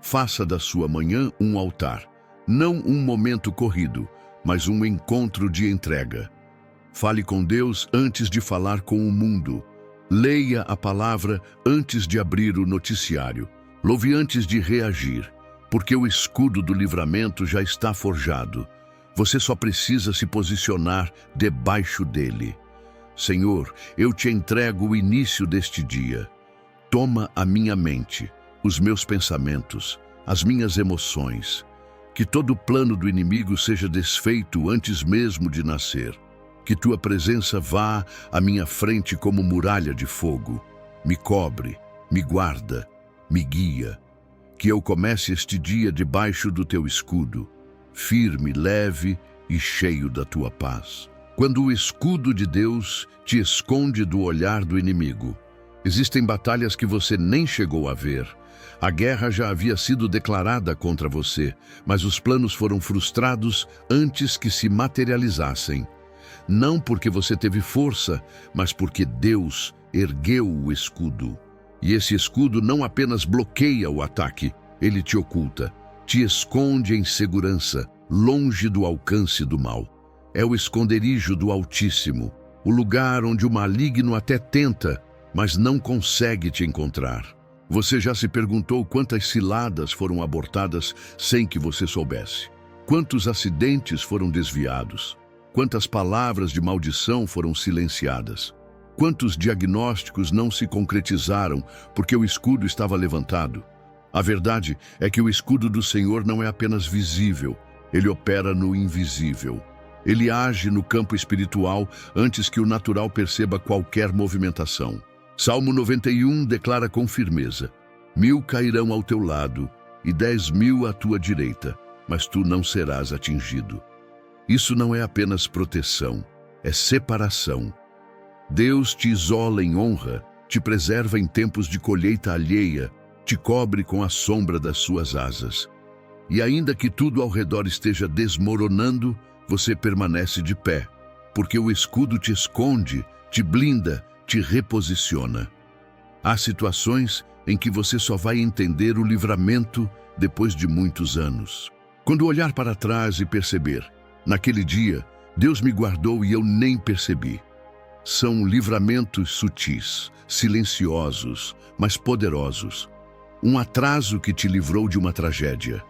Faça da sua manhã um altar, não um momento corrido, mas um encontro de entrega. Fale com Deus antes de falar com o mundo. Leia a palavra antes de abrir o noticiário. Louve antes de reagir, porque o escudo do livramento já está forjado. Você só precisa se posicionar debaixo dele. Senhor, eu te entrego o início deste dia. Toma a minha mente, os meus pensamentos, as minhas emoções. Que todo plano do inimigo seja desfeito antes mesmo de nascer. Que tua presença vá à minha frente como muralha de fogo. Me cobre, me guarda, me guia. Que eu comece este dia debaixo do teu escudo, firme, leve e cheio da tua paz. Quando o escudo de Deus te esconde do olhar do inimigo, existem batalhas que você nem chegou a ver. A guerra já havia sido declarada contra você, mas os planos foram frustrados antes que se materializassem. Não porque você teve força, mas porque Deus ergueu o escudo. E esse escudo não apenas bloqueia o ataque, ele te oculta, te esconde em segurança, longe do alcance do mal. É o esconderijo do Altíssimo. o lugar onde o maligno até tenta, mas não consegue te encontrar. Você já se perguntou quantas ciladas foram abortadas sem que você soubesse? Quantos acidentes foram desviados? Quantas palavras de maldição foram silenciadas? Quantos diagnósticos não se concretizaram porque o escudo estava levantado? A verdade é que o escudo do Senhor não é apenas visível, ele opera no invisível. Ele age no campo espiritual antes que o natural perceba qualquer movimentação. Salmo 91 declara com firmeza: 1000 cairão ao teu lado e 10.000 à tua direita, mas tu não serás atingido. Isso não é apenas proteção, é separação. Deus te isola em honra, te preserva em tempos de colheita alheia, te cobre com a sombra das suas asas. E ainda que tudo ao redor esteja desmoronando, você permanece de pé, porque o escudo te esconde, te blinda, te reposiciona. Há situações em que você só vai entender o livramento depois de muitos anos. Quando olhar para trás e perceber, naquele dia, Deus me guardou e eu nem percebi. São livramentos sutis, silenciosos, mas poderosos. Um atraso que te livrou de uma tragédia.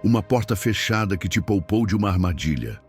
Uma porta fechada que te poupou de uma armadilha.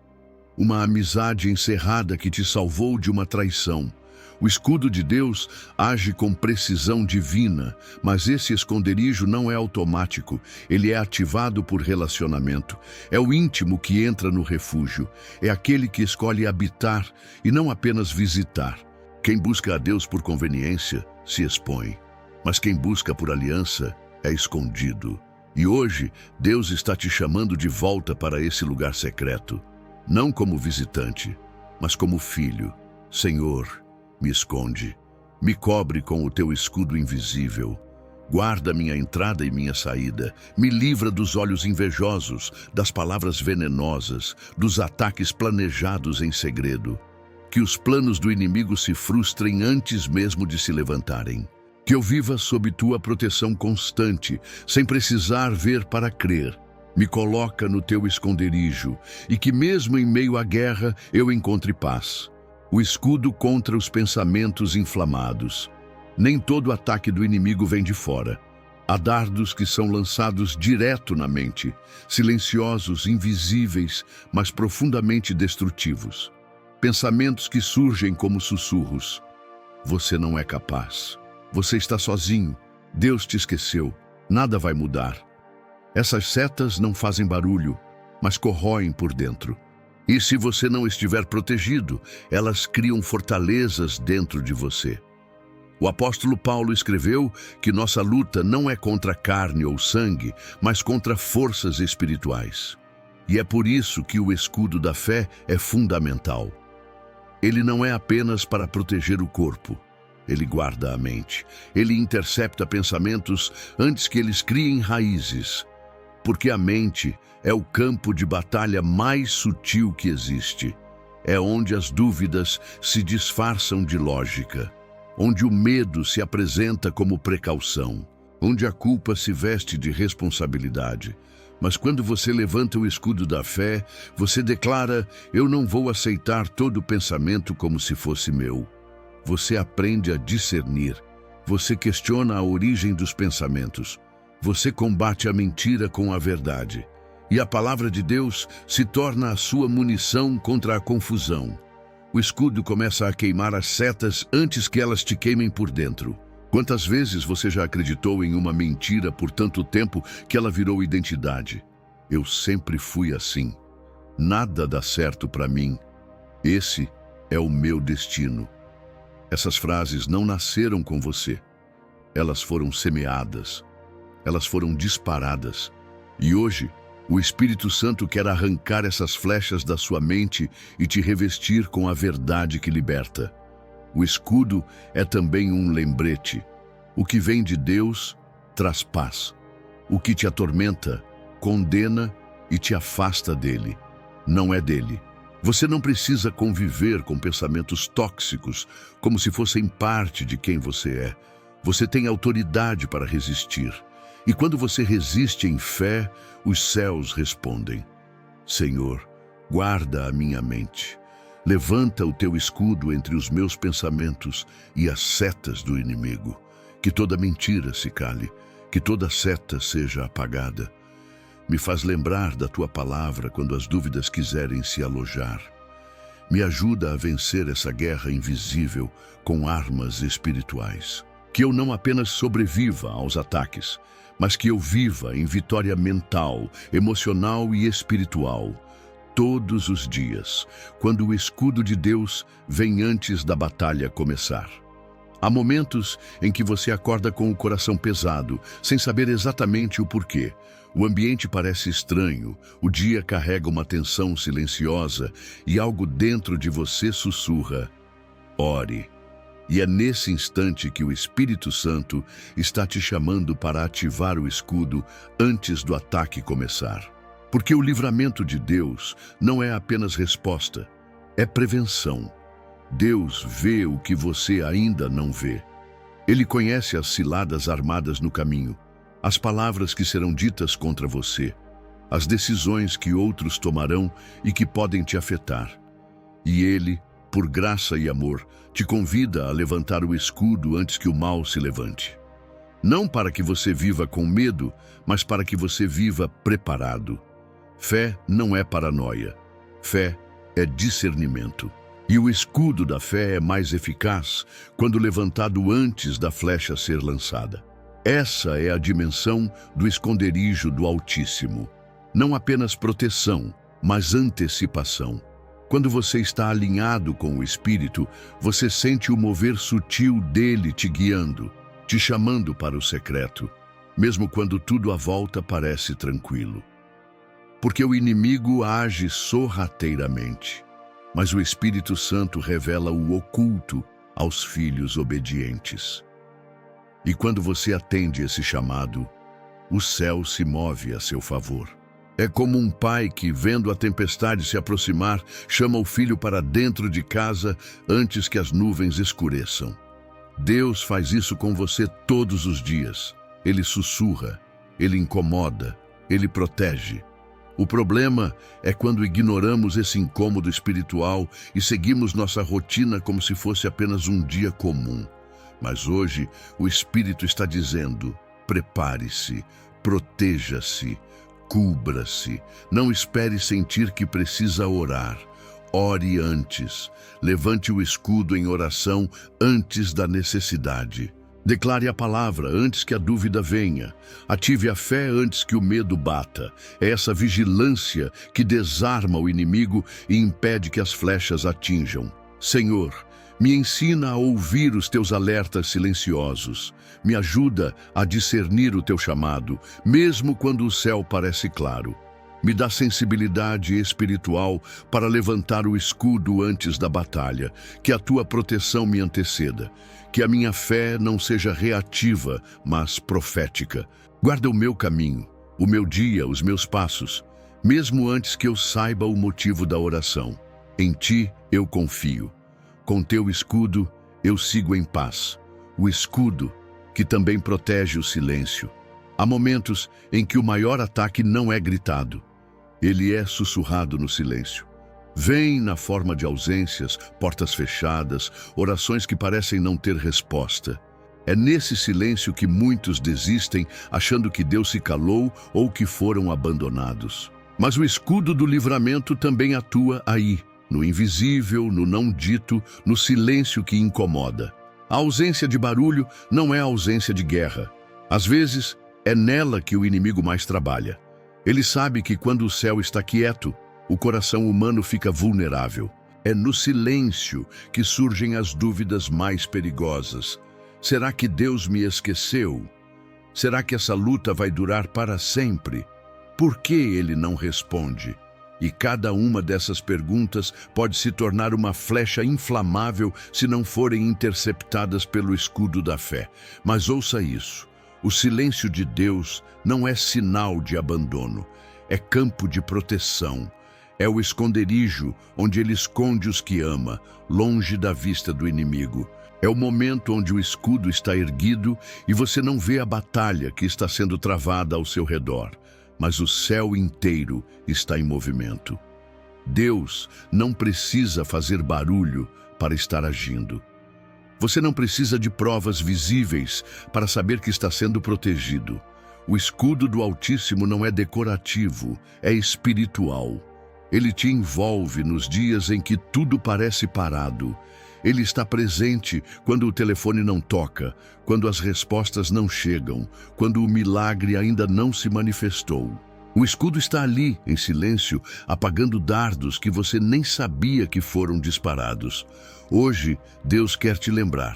Uma amizade encerrada que te salvou de uma traição. O escudo de Deus age com precisão divina, mas esse esconderijo não é automático, ele é ativado por relacionamento. É o íntimo que entra no refúgio, é aquele que escolhe habitar e não apenas visitar. Quem busca a Deus por conveniência se expõe, mas quem busca por aliança é escondido. E hoje, Deus está te chamando de volta para esse lugar secreto, não como visitante, mas como filho. Senhor, me esconde, me cobre com o teu escudo invisível. Guarda minha entrada e minha saída. Me livra dos olhos invejosos, das palavras venenosas, dos ataques planejados em segredo. Que os planos do inimigo se frustrem antes mesmo de se levantarem. Que eu viva sob tua proteção constante, sem precisar ver para crer. Me coloca no teu esconderijo, e que mesmo em meio à guerra eu encontre paz. O escudo contra os pensamentos inflamados. Nem todo ataque do inimigo vem de fora. Há dardos que são lançados direto na mente, silenciosos, invisíveis, mas profundamente destrutivos. Pensamentos que surgem como sussurros. Você não é capaz. Você está sozinho. Deus te esqueceu. Nada vai mudar. Essas setas não fazem barulho, mas corroem por dentro. E se você não estiver protegido, elas criam fortalezas dentro de você. O apóstolo Paulo escreveu que nossa luta não é contra carne ou sangue, mas contra forças espirituais. E é por isso que o escudo da fé é fundamental. Ele não é apenas para proteger o corpo. Ele guarda a mente. Ele intercepta pensamentos antes que eles criem raízes. Porque a mente é o campo de batalha mais sutil que existe. É onde as dúvidas se disfarçam de lógica, onde o medo se apresenta como precaução, onde a culpa se veste de responsabilidade. Mas quando você levanta o escudo da fé, você declara: eu não vou aceitar todo pensamento como se fosse meu. Você aprende a discernir. Você questiona a origem dos pensamentos. Você combate a mentira com a verdade. E a palavra de Deus se torna a sua munição contra a confusão. O escudo começa a queimar as setas antes que elas te queimem por dentro. Quantas vezes você já acreditou em uma mentira por tanto tempo que ela virou identidade? Eu sempre fui assim. Nada dá certo para mim. Esse é o meu destino. Essas frases não nasceram com você. Elas foram semeadas. Elas foram disparadas. E hoje, o Espírito Santo quer arrancar essas flechas da sua mente e te revestir com a verdade que liberta. O escudo é também um lembrete. O que vem de Deus traz paz. O que te atormenta, condena e te afasta dele. Não é dele. Você não precisa conviver com pensamentos tóxicos como se fossem parte de quem você é. Você tem autoridade para resistir. E quando você resiste em fé, os céus respondem. Senhor, guarda a minha mente. Levanta o teu escudo entre os meus pensamentos e as setas do inimigo. Que toda mentira se cale, que toda seta seja apagada. Me faz lembrar da tua palavra quando as dúvidas quiserem se alojar. Me ajuda a vencer essa guerra invisível com armas espirituais. Que eu não apenas sobreviva aos ataques, mas que eu viva em vitória mental, emocional e espiritual, todos os dias, quando o escudo de Deus vem antes da batalha começar. Há momentos em que você acorda com o coração pesado, sem saber exatamente o porquê. O ambiente parece estranho, o dia carrega uma tensão silenciosa e algo dentro de você sussurra: ore. E é nesse instante que o Espírito Santo está te chamando para ativar o escudo antes do ataque começar. Porque o livramento de Deus não é apenas resposta, é prevenção. Deus vê o que você ainda não vê. Ele conhece as ciladas armadas no caminho, as palavras que serão ditas contra você, as decisões que outros tomarão e que podem te afetar. E Ele, por graça e amor, te convida a levantar o escudo antes que o mal se levante. Não para que você viva com medo, mas para que você viva preparado. Fé não é paranoia. Fé é discernimento. E o escudo da fé é mais eficaz quando levantado antes da flecha ser lançada. Essa é a dimensão do esconderijo do Altíssimo. Não apenas proteção, mas antecipação. Quando você está alinhado com o Espírito, você sente o mover sutil dele te guiando, te chamando para o secreto, mesmo quando tudo à volta parece tranquilo. Porque o inimigo age sorrateiramente, mas o Espírito Santo revela o oculto aos filhos obedientes. E quando você atende esse chamado, o céu se move a seu favor. É como um pai que, vendo a tempestade se aproximar, chama o filho para dentro de casa antes que as nuvens escureçam. Deus faz isso com você todos os dias. Ele sussurra, ele incomoda, ele protege. O problema é quando ignoramos esse incômodo espiritual e seguimos nossa rotina como se fosse apenas um dia comum. Mas hoje o Espírito está dizendo: prepare-se, proteja-se, cubra-se. Não espere sentir que precisa orar. Ore antes. Levante o escudo em oração antes da necessidade. Declare a palavra antes que a dúvida venha. Ative a fé antes que o medo bata. É essa vigilância que desarma o inimigo e impede que as flechas atinjam. Senhor, me ensina a ouvir os teus alertas silenciosos. Me ajuda a discernir o teu chamado, mesmo quando o céu parece claro. Me dá sensibilidade espiritual para levantar o escudo antes da batalha. Que a tua proteção me anteceda. Que a minha fé não seja reativa, mas profética. Guarda o meu caminho, o meu dia, os meus passos, mesmo antes que eu saiba o motivo da oração. Em ti eu confio. Com teu escudo eu sigo em paz. O escudo que também protege o silêncio. Há momentos em que o maior ataque não é gritado. Ele é sussurrado no silêncio. Vem na forma de ausências, portas fechadas, orações que parecem não ter resposta. É nesse silêncio que muitos desistem, achando que Deus se calou ou que foram abandonados. Mas o escudo do livramento também atua aí, no invisível, no não dito, no silêncio que incomoda. A ausência de barulho não é a ausência de guerra. Às vezes, é nela que o inimigo mais trabalha. Ele sabe que quando o céu está quieto, o coração humano fica vulnerável. É no silêncio que surgem as dúvidas mais perigosas. Será que Deus me esqueceu? Será que essa luta vai durar para sempre? Por que ele não responde? E cada uma dessas perguntas pode se tornar uma flecha inflamável se não forem interceptadas pelo escudo da fé. Mas ouça isso: o silêncio de Deus não é sinal de abandono, é campo de proteção. É o esconderijo onde ele esconde os que ama, longe da vista do inimigo. É o momento onde o escudo está erguido e você não vê a batalha que está sendo travada ao seu redor, mas o céu inteiro está em movimento. Deus não precisa fazer barulho para estar agindo. Você não precisa de provas visíveis para saber que está sendo protegido. O escudo do Altíssimo não é decorativo, é espiritual. Ele te envolve nos dias em que tudo parece parado. Ele está presente quando o telefone não toca, quando as respostas não chegam, quando o milagre ainda não se manifestou. O escudo está ali, em silêncio, apagando dardos que você nem sabia que foram disparados. Hoje, Deus quer te lembrar.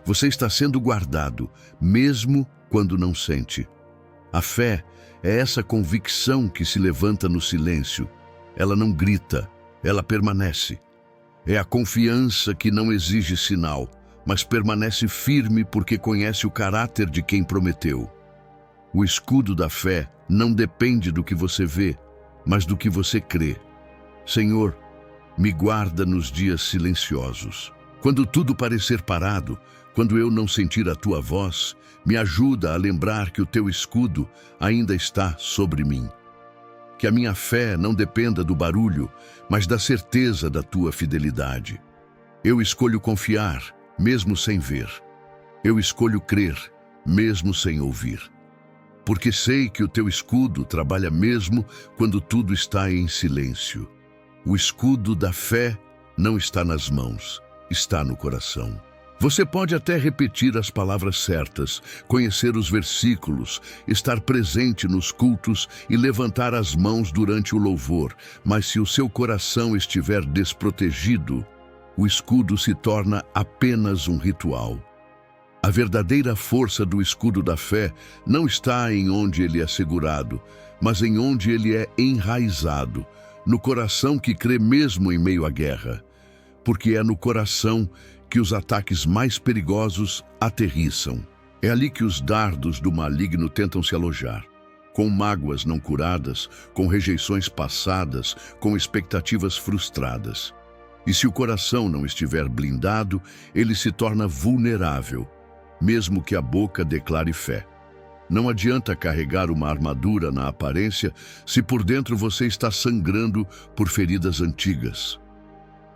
Você está sendo guardado, mesmo quando não sente. A fé é essa convicção que se levanta no silêncio. Ela não grita, ela permanece. É a confiança que não exige sinal, mas permanece firme porque conhece o caráter de quem prometeu. O escudo da fé não depende do que você vê, mas do que você crê. Senhor, me guarda nos dias silenciosos. Quando tudo parecer parado, quando eu não sentir a tua voz, me ajuda a lembrar que o teu escudo ainda está sobre mim. Que a minha fé não dependa do barulho, mas da certeza da tua fidelidade. Eu escolho confiar, mesmo sem ver. Eu escolho crer, mesmo sem ouvir. Porque sei que o teu escudo trabalha mesmo quando tudo está em silêncio. O escudo da fé não está nas mãos, está no coração. Você pode até repetir as palavras certas, conhecer os versículos, estar presente nos cultos e levantar as mãos durante o louvor, mas se o seu coração estiver desprotegido, o escudo se torna apenas um ritual. A verdadeira força do escudo da fé não está em onde ele é segurado, mas em onde ele é enraizado, no coração que crê mesmo em meio à guerra. Porque é no coração que os ataques mais perigosos aterrissam. É ali que os dardos do maligno tentam se alojar, com mágoas não curadas, com rejeições passadas, com expectativas frustradas. E se o coração não estiver blindado, ele se torna vulnerável, mesmo que a boca declare fé. Não adianta carregar uma armadura na aparência se por dentro você está sangrando por feridas antigas.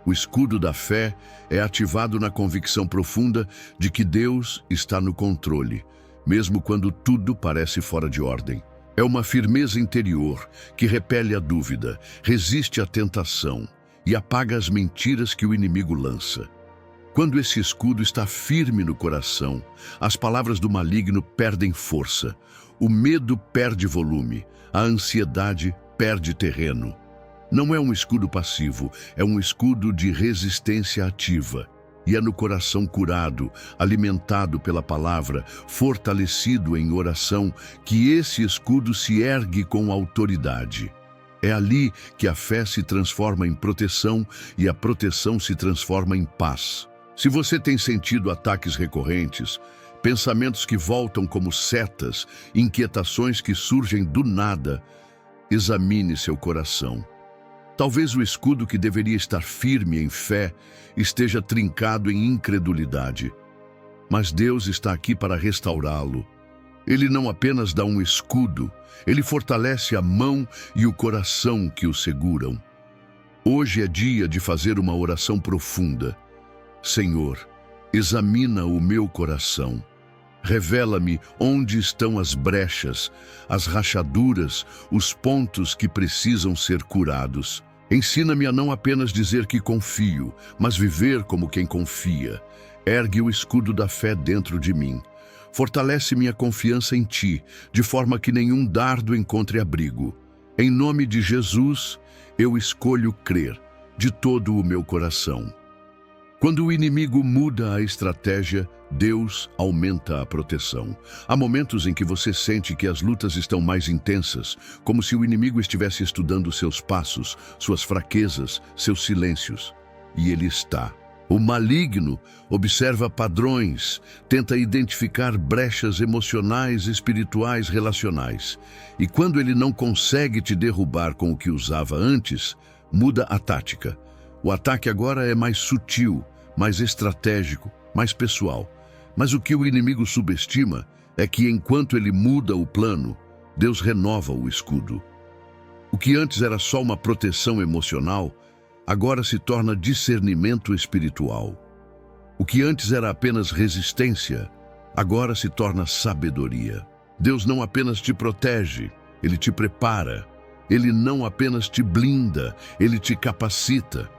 O escudo da fé é ativado na convicção profunda de que Deus está no controle, mesmo quando tudo parece fora de ordem. É uma firmeza interior que repele a dúvida, resiste à tentação e apaga as mentiras que o inimigo lança. Quando esse escudo está firme no coração, as palavras do maligno perdem força, o medo perde volume, a ansiedade perde terreno. Não é um escudo passivo, é um escudo de resistência ativa. E é no coração curado, alimentado pela palavra, fortalecido em oração, que esse escudo se ergue com autoridade. É ali que a fé se transforma em proteção e a proteção se transforma em paz. Se você tem sentido ataques recorrentes, pensamentos que voltam como setas, inquietações que surgem do nada, examine seu coração. Talvez o escudo que deveria estar firme em fé esteja trincado em incredulidade. Mas Deus está aqui para restaurá-lo. Ele não apenas dá um escudo, ele fortalece a mão e o coração que o seguram. Hoje é dia de fazer uma oração profunda. Senhor, examina o meu coração. Revela-me onde estão as brechas, as rachaduras, os pontos que precisam ser curados. Ensina-me a não apenas dizer que confio, mas viver como quem confia. Ergue o escudo da fé dentro de mim. Fortalece minha confiança em Ti, de forma que nenhum dardo encontre abrigo. Em nome de Jesus, eu escolho crer, de todo o meu coração. Quando o inimigo muda a estratégia, Deus aumenta a proteção. Há momentos em que você sente que as lutas estão mais intensas, como se o inimigo estivesse estudando seus passos, suas fraquezas, seus silêncios. E ele está. O maligno observa padrões, tenta identificar brechas emocionais, espirituais, relacionais. E quando ele não consegue te derrubar com o que usava antes, muda a tática. O ataque agora é mais sutil, mais estratégico, mais pessoal. Mas o que o inimigo subestima é que enquanto ele muda o plano, Deus renova o escudo. O que antes era só uma proteção emocional, agora se torna discernimento espiritual. O que antes era apenas resistência, agora se torna sabedoria. Deus não apenas te protege, Ele te prepara. Ele não apenas te blinda, Ele te capacita.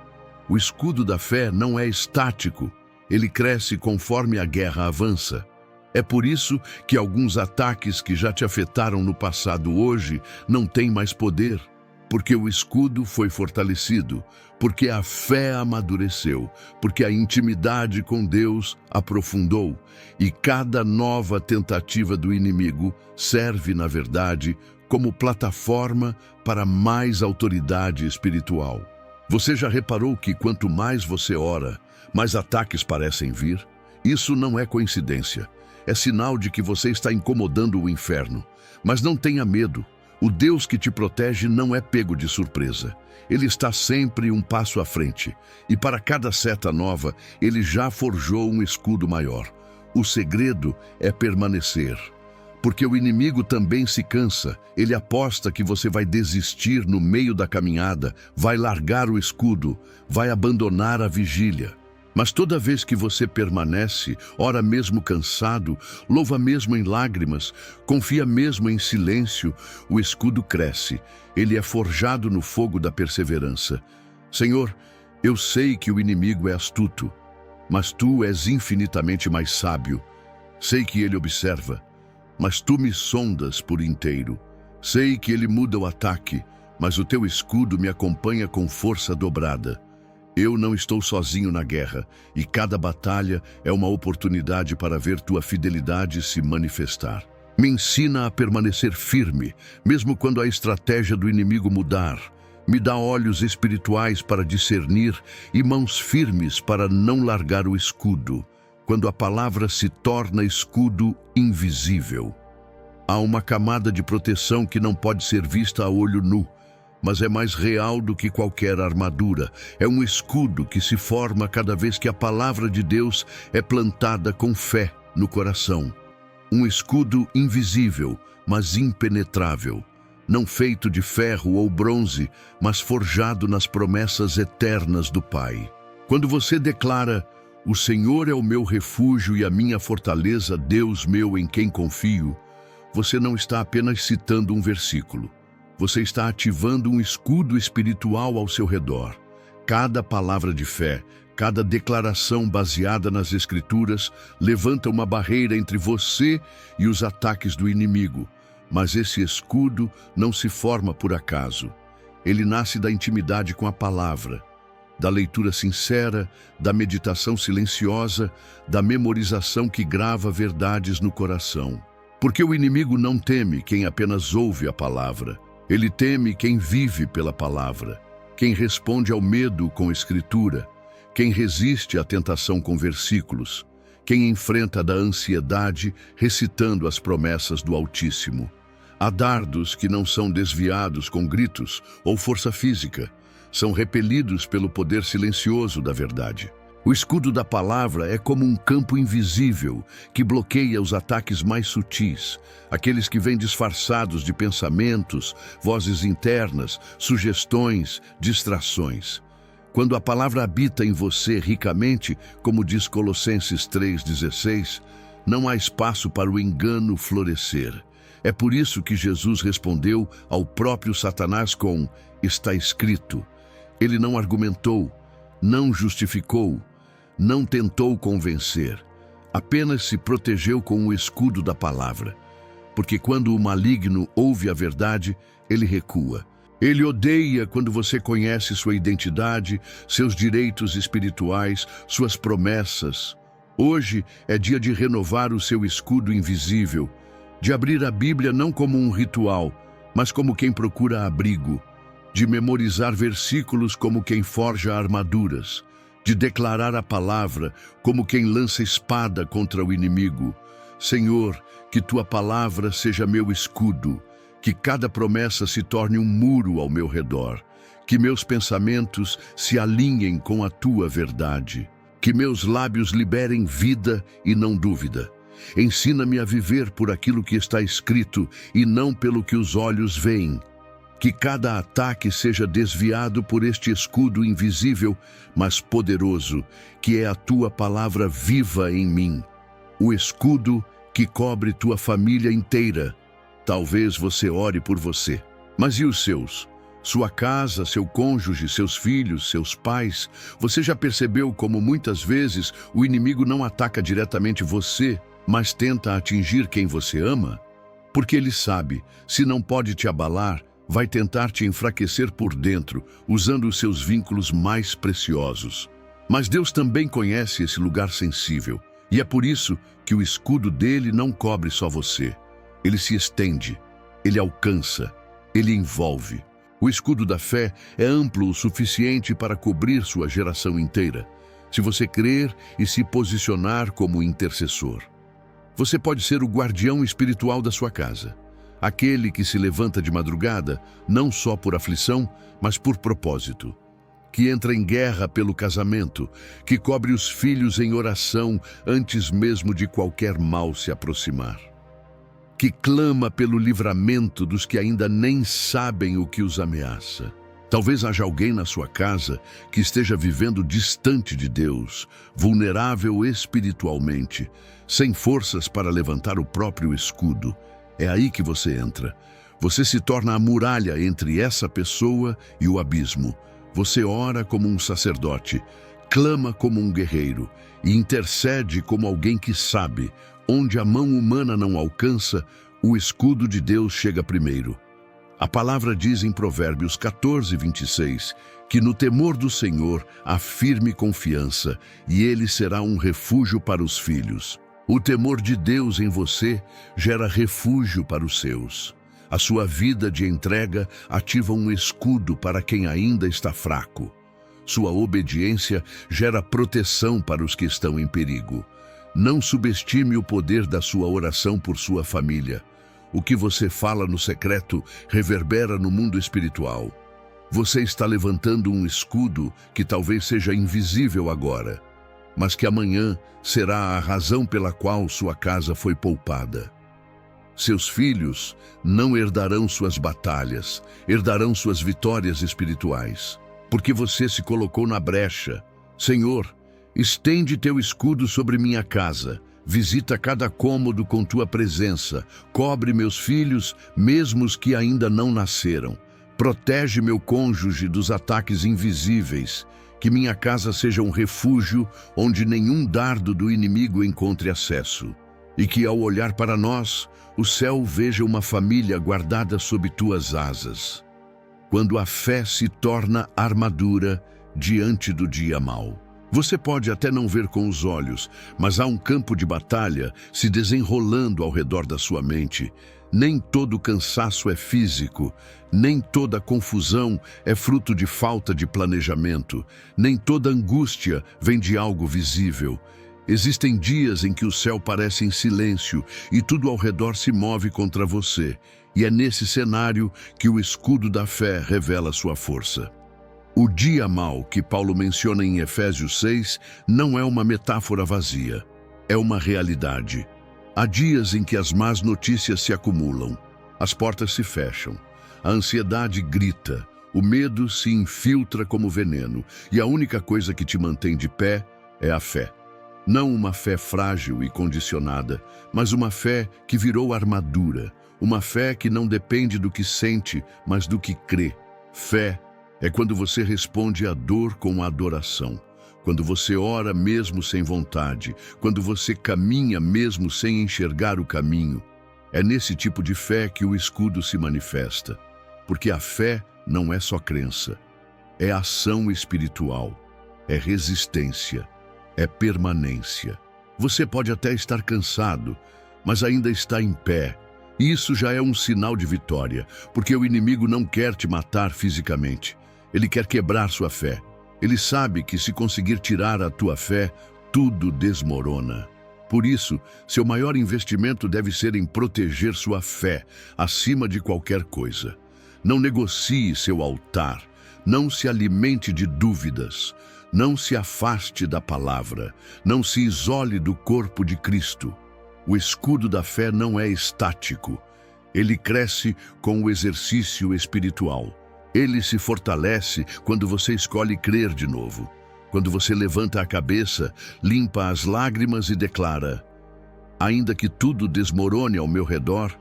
O escudo da fé não é estático, ele cresce conforme a guerra avança. É por isso que alguns ataques que já te afetaram no passado hoje não têm mais poder, porque o escudo foi fortalecido, porque a fé amadureceu, porque a intimidade com Deus aprofundou, e cada nova tentativa do inimigo serve, na verdade, como plataforma para mais autoridade espiritual. Você já reparou que quanto mais você ora, mais ataques parecem vir? Isso não é coincidência. É sinal de que você está incomodando o inferno. Mas não tenha medo. O Deus que te protege não é pego de surpresa. Ele está sempre um passo à frente. E para cada seta nova, ele já forjou um escudo maior. O segredo é permanecer. Porque o inimigo também se cansa. Ele aposta que você vai desistir no meio da caminhada, vai largar o escudo, vai abandonar a vigília. Mas toda vez que você permanece, ora mesmo cansado, louva mesmo em lágrimas, confia mesmo em silêncio, o escudo cresce. Ele é forjado no fogo da perseverança. Senhor, eu sei que o inimigo é astuto, mas Tu és infinitamente mais sábio. Sei que ele observa, mas Tu me sondas por inteiro. Sei que ele muda o ataque, mas o Teu escudo me acompanha com força dobrada. Eu não estou sozinho na guerra, e cada batalha é uma oportunidade para ver Tua fidelidade se manifestar. Me ensina a permanecer firme, mesmo quando a estratégia do inimigo mudar. Me dá olhos espirituais para discernir e mãos firmes para não largar o escudo, quando a palavra se torna escudo invisível. Há uma camada de proteção que não pode ser vista a olho nu, mas é mais real do que qualquer armadura. É um escudo que se forma cada vez que a palavra de Deus é plantada com fé no coração. Um escudo invisível, mas impenetrável. Não feito de ferro ou bronze, mas forjado nas promessas eternas do Pai. Quando você declara: "O Senhor é o meu refúgio e a minha fortaleza, Deus meu em quem confio", você não está apenas citando um versículo. Você está ativando um escudo espiritual ao seu redor. Cada palavra de fé, cada declaração baseada nas Escrituras levanta uma barreira entre você e os ataques do inimigo. Mas esse escudo não se forma por acaso. Ele nasce da intimidade com a palavra, da leitura sincera, da meditação silenciosa, da memorização que grava verdades no coração. Porque o inimigo não teme quem apenas ouve a palavra. Ele teme quem vive pela palavra, quem responde ao medo com escritura, quem resiste à tentação com versículos, quem enfrenta da ansiedade recitando as promessas do Altíssimo. Há dardos que não são desviados com gritos ou força física, são repelidos pelo poder silencioso da verdade. O escudo da palavra é como um campo invisível que bloqueia os ataques mais sutis, aqueles que vêm disfarçados de pensamentos, vozes internas, sugestões, distrações. Quando a palavra habita em você ricamente, como diz Colossenses 3,16, não há espaço para o engano florescer. É por isso que Jesus respondeu ao próprio Satanás com: "Está escrito". Ele não argumentou, não justificou, não tentou convencer, apenas se protegeu com o escudo da palavra. Porque quando o maligno ouve a verdade, ele recua. Ele odeia quando você conhece sua identidade, seus direitos espirituais, suas promessas. Hoje é dia de renovar o seu escudo invisível, de abrir a Bíblia não como um ritual, mas como quem procura abrigo, de memorizar versículos como quem forja armaduras, de declarar a palavra como quem lança espada contra o inimigo. Senhor, que Tua palavra seja meu escudo, que cada promessa se torne um muro ao meu redor, que meus pensamentos se alinhem com a Tua verdade, que meus lábios liberem vida e não dúvida. Ensina-me a viver por aquilo que está escrito e não pelo que os olhos veem. Que cada ataque seja desviado por este escudo invisível, mas poderoso, que é a tua palavra viva em mim. O escudo que cobre tua família inteira. Talvez você ore por você, mas e os seus? Sua casa, seu cônjuge, seus filhos, seus pais? Você já percebeu como muitas vezes o inimigo não ataca diretamente você, mas tenta atingir quem você ama? Porque ele sabe, se não pode te abalar, vai tentar te enfraquecer por dentro, usando os seus vínculos mais preciosos. Mas Deus também conhece esse lugar sensível, e é por isso que o escudo dele não cobre só você. Ele se estende, ele alcança, ele envolve. O escudo da fé é amplo o suficiente para cobrir sua geração inteira, se você crer e se posicionar como intercessor. Você pode ser o guardião espiritual da sua casa, aquele que se levanta de madrugada, não só por aflição, mas por propósito, que entra em guerra pelo casamento, que cobre os filhos em oração antes mesmo de qualquer mal se aproximar, que clama pelo livramento dos que ainda nem sabem o que os ameaça. Talvez haja alguém na sua casa que esteja vivendo distante de Deus, vulnerável espiritualmente, sem forças para levantar o próprio escudo. É aí que você entra. Você se torna a muralha entre essa pessoa e o abismo. Você ora como um sacerdote, clama como um guerreiro e intercede como alguém que sabe, onde a mão humana não alcança, o escudo de Deus chega primeiro. A palavra diz em Provérbios 14:26, que no temor do Senhor há firme confiança, e ele será um refúgio para os filhos. O temor de Deus em você gera refúgio para os seus. A sua vida de entrega ativa um escudo para quem ainda está fraco. Sua obediência gera proteção para os que estão em perigo. Não subestime o poder da sua oração por sua família. O que você fala no secreto reverbera no mundo espiritual. Você está levantando um escudo que talvez seja invisível agora, mas que amanhã será a razão pela qual sua casa foi poupada. Seus filhos não herdarão suas batalhas, herdarão suas vitórias espirituais, porque você se colocou na brecha. Senhor, estende teu escudo sobre minha casa, visita cada cômodo com tua presença, cobre meus filhos, mesmo os que ainda não nasceram. Protege meu cônjuge dos ataques invisíveis, que minha casa seja um refúgio onde nenhum dardo do inimigo encontre acesso. E que ao olhar para nós, o céu veja uma família guardada sob tuas asas. Quando a fé se torna armadura diante do dia mau. Você pode até não ver com os olhos, mas há um campo de batalha se desenrolando ao redor da sua mente. Nem todo cansaço é físico, nem toda confusão é fruto de falta de planejamento, nem toda angústia vem de algo visível. Existem dias em que o céu parece em silêncio e tudo ao redor se move contra você, e é nesse cenário que o escudo da fé revela sua força. O dia mau que Paulo menciona em Efésios 6 não é uma metáfora vazia, é uma realidade. Há dias em que as más notícias se acumulam, as portas se fecham, a ansiedade grita, o medo se infiltra como veneno, e a única coisa que te mantém de pé é a fé. Não uma fé frágil e condicionada, mas uma fé que virou armadura, uma fé que não depende do que sente, mas do que crê. Fé é quando você responde à dor com adoração, quando você ora mesmo sem vontade, quando você caminha mesmo sem enxergar o caminho. É nesse tipo de fé que o escudo se manifesta, porque a fé não é só crença, é ação espiritual, é resistência, é permanência. Você pode até estar cansado, mas ainda está em pé. Isso já é um sinal de vitória, porque o inimigo não quer te matar fisicamente. Ele quer quebrar sua fé. Ele sabe que se conseguir tirar a tua fé, tudo desmorona. Por isso, seu maior investimento deve ser em proteger sua fé, acima de qualquer coisa. Não negocie seu altar. Não se alimente de dúvidas. Não se afaste da palavra. Não se isole do corpo de Cristo. O escudo da fé não é estático. Ele cresce com o exercício espiritual. Ele se fortalece quando você escolhe crer de novo. Quando você levanta a cabeça, limpa as lágrimas e declara: ainda que tudo desmorone ao meu redor,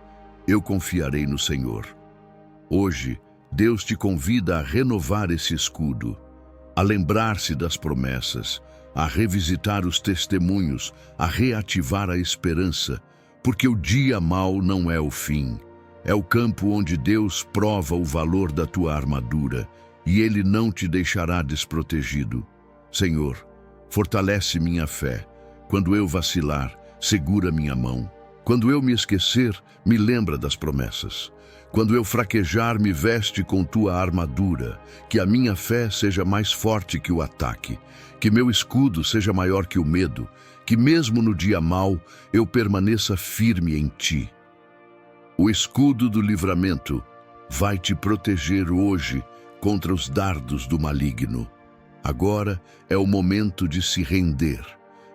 eu confiarei no Senhor. Hoje, Deus te convida a renovar esse escudo, a lembrar-se das promessas, a revisitar os testemunhos, a reativar a esperança, porque o dia mau não é o fim. É o campo onde Deus prova o valor da tua armadura e Ele não te deixará desprotegido. Senhor, fortalece minha fé. Quando eu vacilar, segura minha mão. Quando eu me esquecer, me lembra das promessas. Quando eu fraquejar, me veste com tua armadura. Que a minha fé seja mais forte que o ataque. Que meu escudo seja maior que o medo. Que mesmo no dia mau, eu permaneça firme em ti. O escudo do livramento vai te proteger hoje contra os dardos do maligno. Agora é o momento de se render,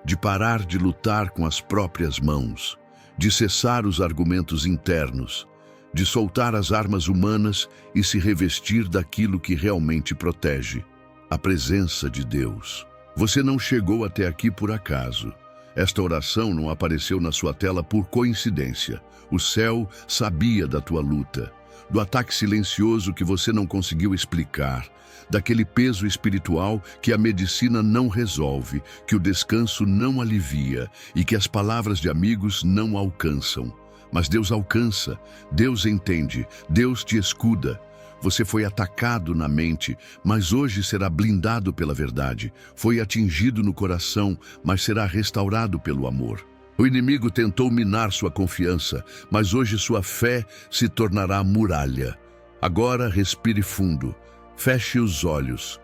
de parar de lutar com as próprias mãos, de cessar os argumentos internos, de soltar as armas humanas e se revestir daquilo que realmente protege, a presença de Deus. Você não chegou até aqui por acaso. Esta oração não apareceu na sua tela por coincidência. O céu sabia da tua luta, do ataque silencioso que você não conseguiu explicar, daquele peso espiritual que a medicina não resolve, que o descanso não alivia e que as palavras de amigos não alcançam. Mas Deus alcança, Deus entende, Deus te escuda. Você foi atacado na mente, mas hoje será blindado pela verdade. Foi atingido no coração, mas será restaurado pelo amor. O inimigo tentou minar sua confiança, mas hoje sua fé se tornará muralha. Agora respire fundo, feche os olhos,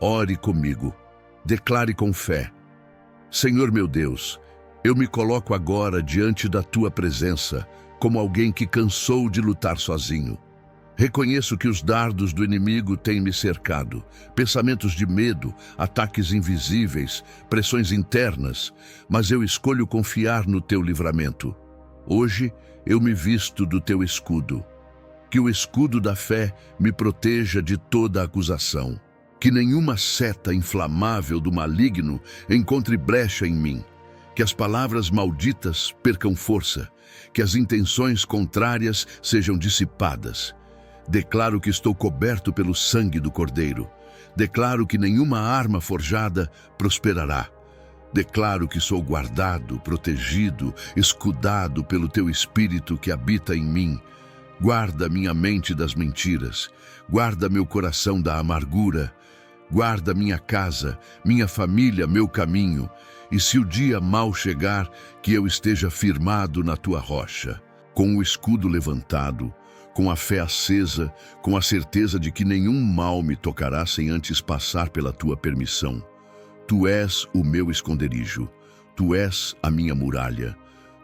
ore comigo, declare com fé: Senhor meu Deus, eu me coloco agora diante da tua presença como alguém que cansou de lutar sozinho. Reconheço que os dardos do inimigo têm me cercado, pensamentos de medo, ataques invisíveis, pressões internas, mas eu escolho confiar no teu livramento. Hoje eu me visto do teu escudo. Que o escudo da fé me proteja de toda acusação. Que nenhuma seta inflamável do maligno encontre brecha em mim. Que as palavras malditas percam força. Que as intenções contrárias sejam dissipadas. Declaro que estou coberto pelo sangue do Cordeiro. Declaro que nenhuma arma forjada prosperará. Declaro que sou guardado, protegido, escudado pelo teu Espírito que habita em mim. Guarda minha mente das mentiras. Guarda meu coração da amargura. Guarda minha casa, minha família, meu caminho. E se o dia mau chegar, que eu esteja firmado na tua rocha, com o escudo levantado, com a fé acesa, com a certeza de que nenhum mal me tocará sem antes passar pela tua permissão. Tu és o meu esconderijo, tu és a minha muralha,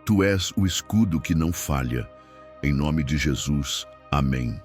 tu és o escudo que não falha. Em nome de Jesus, amém.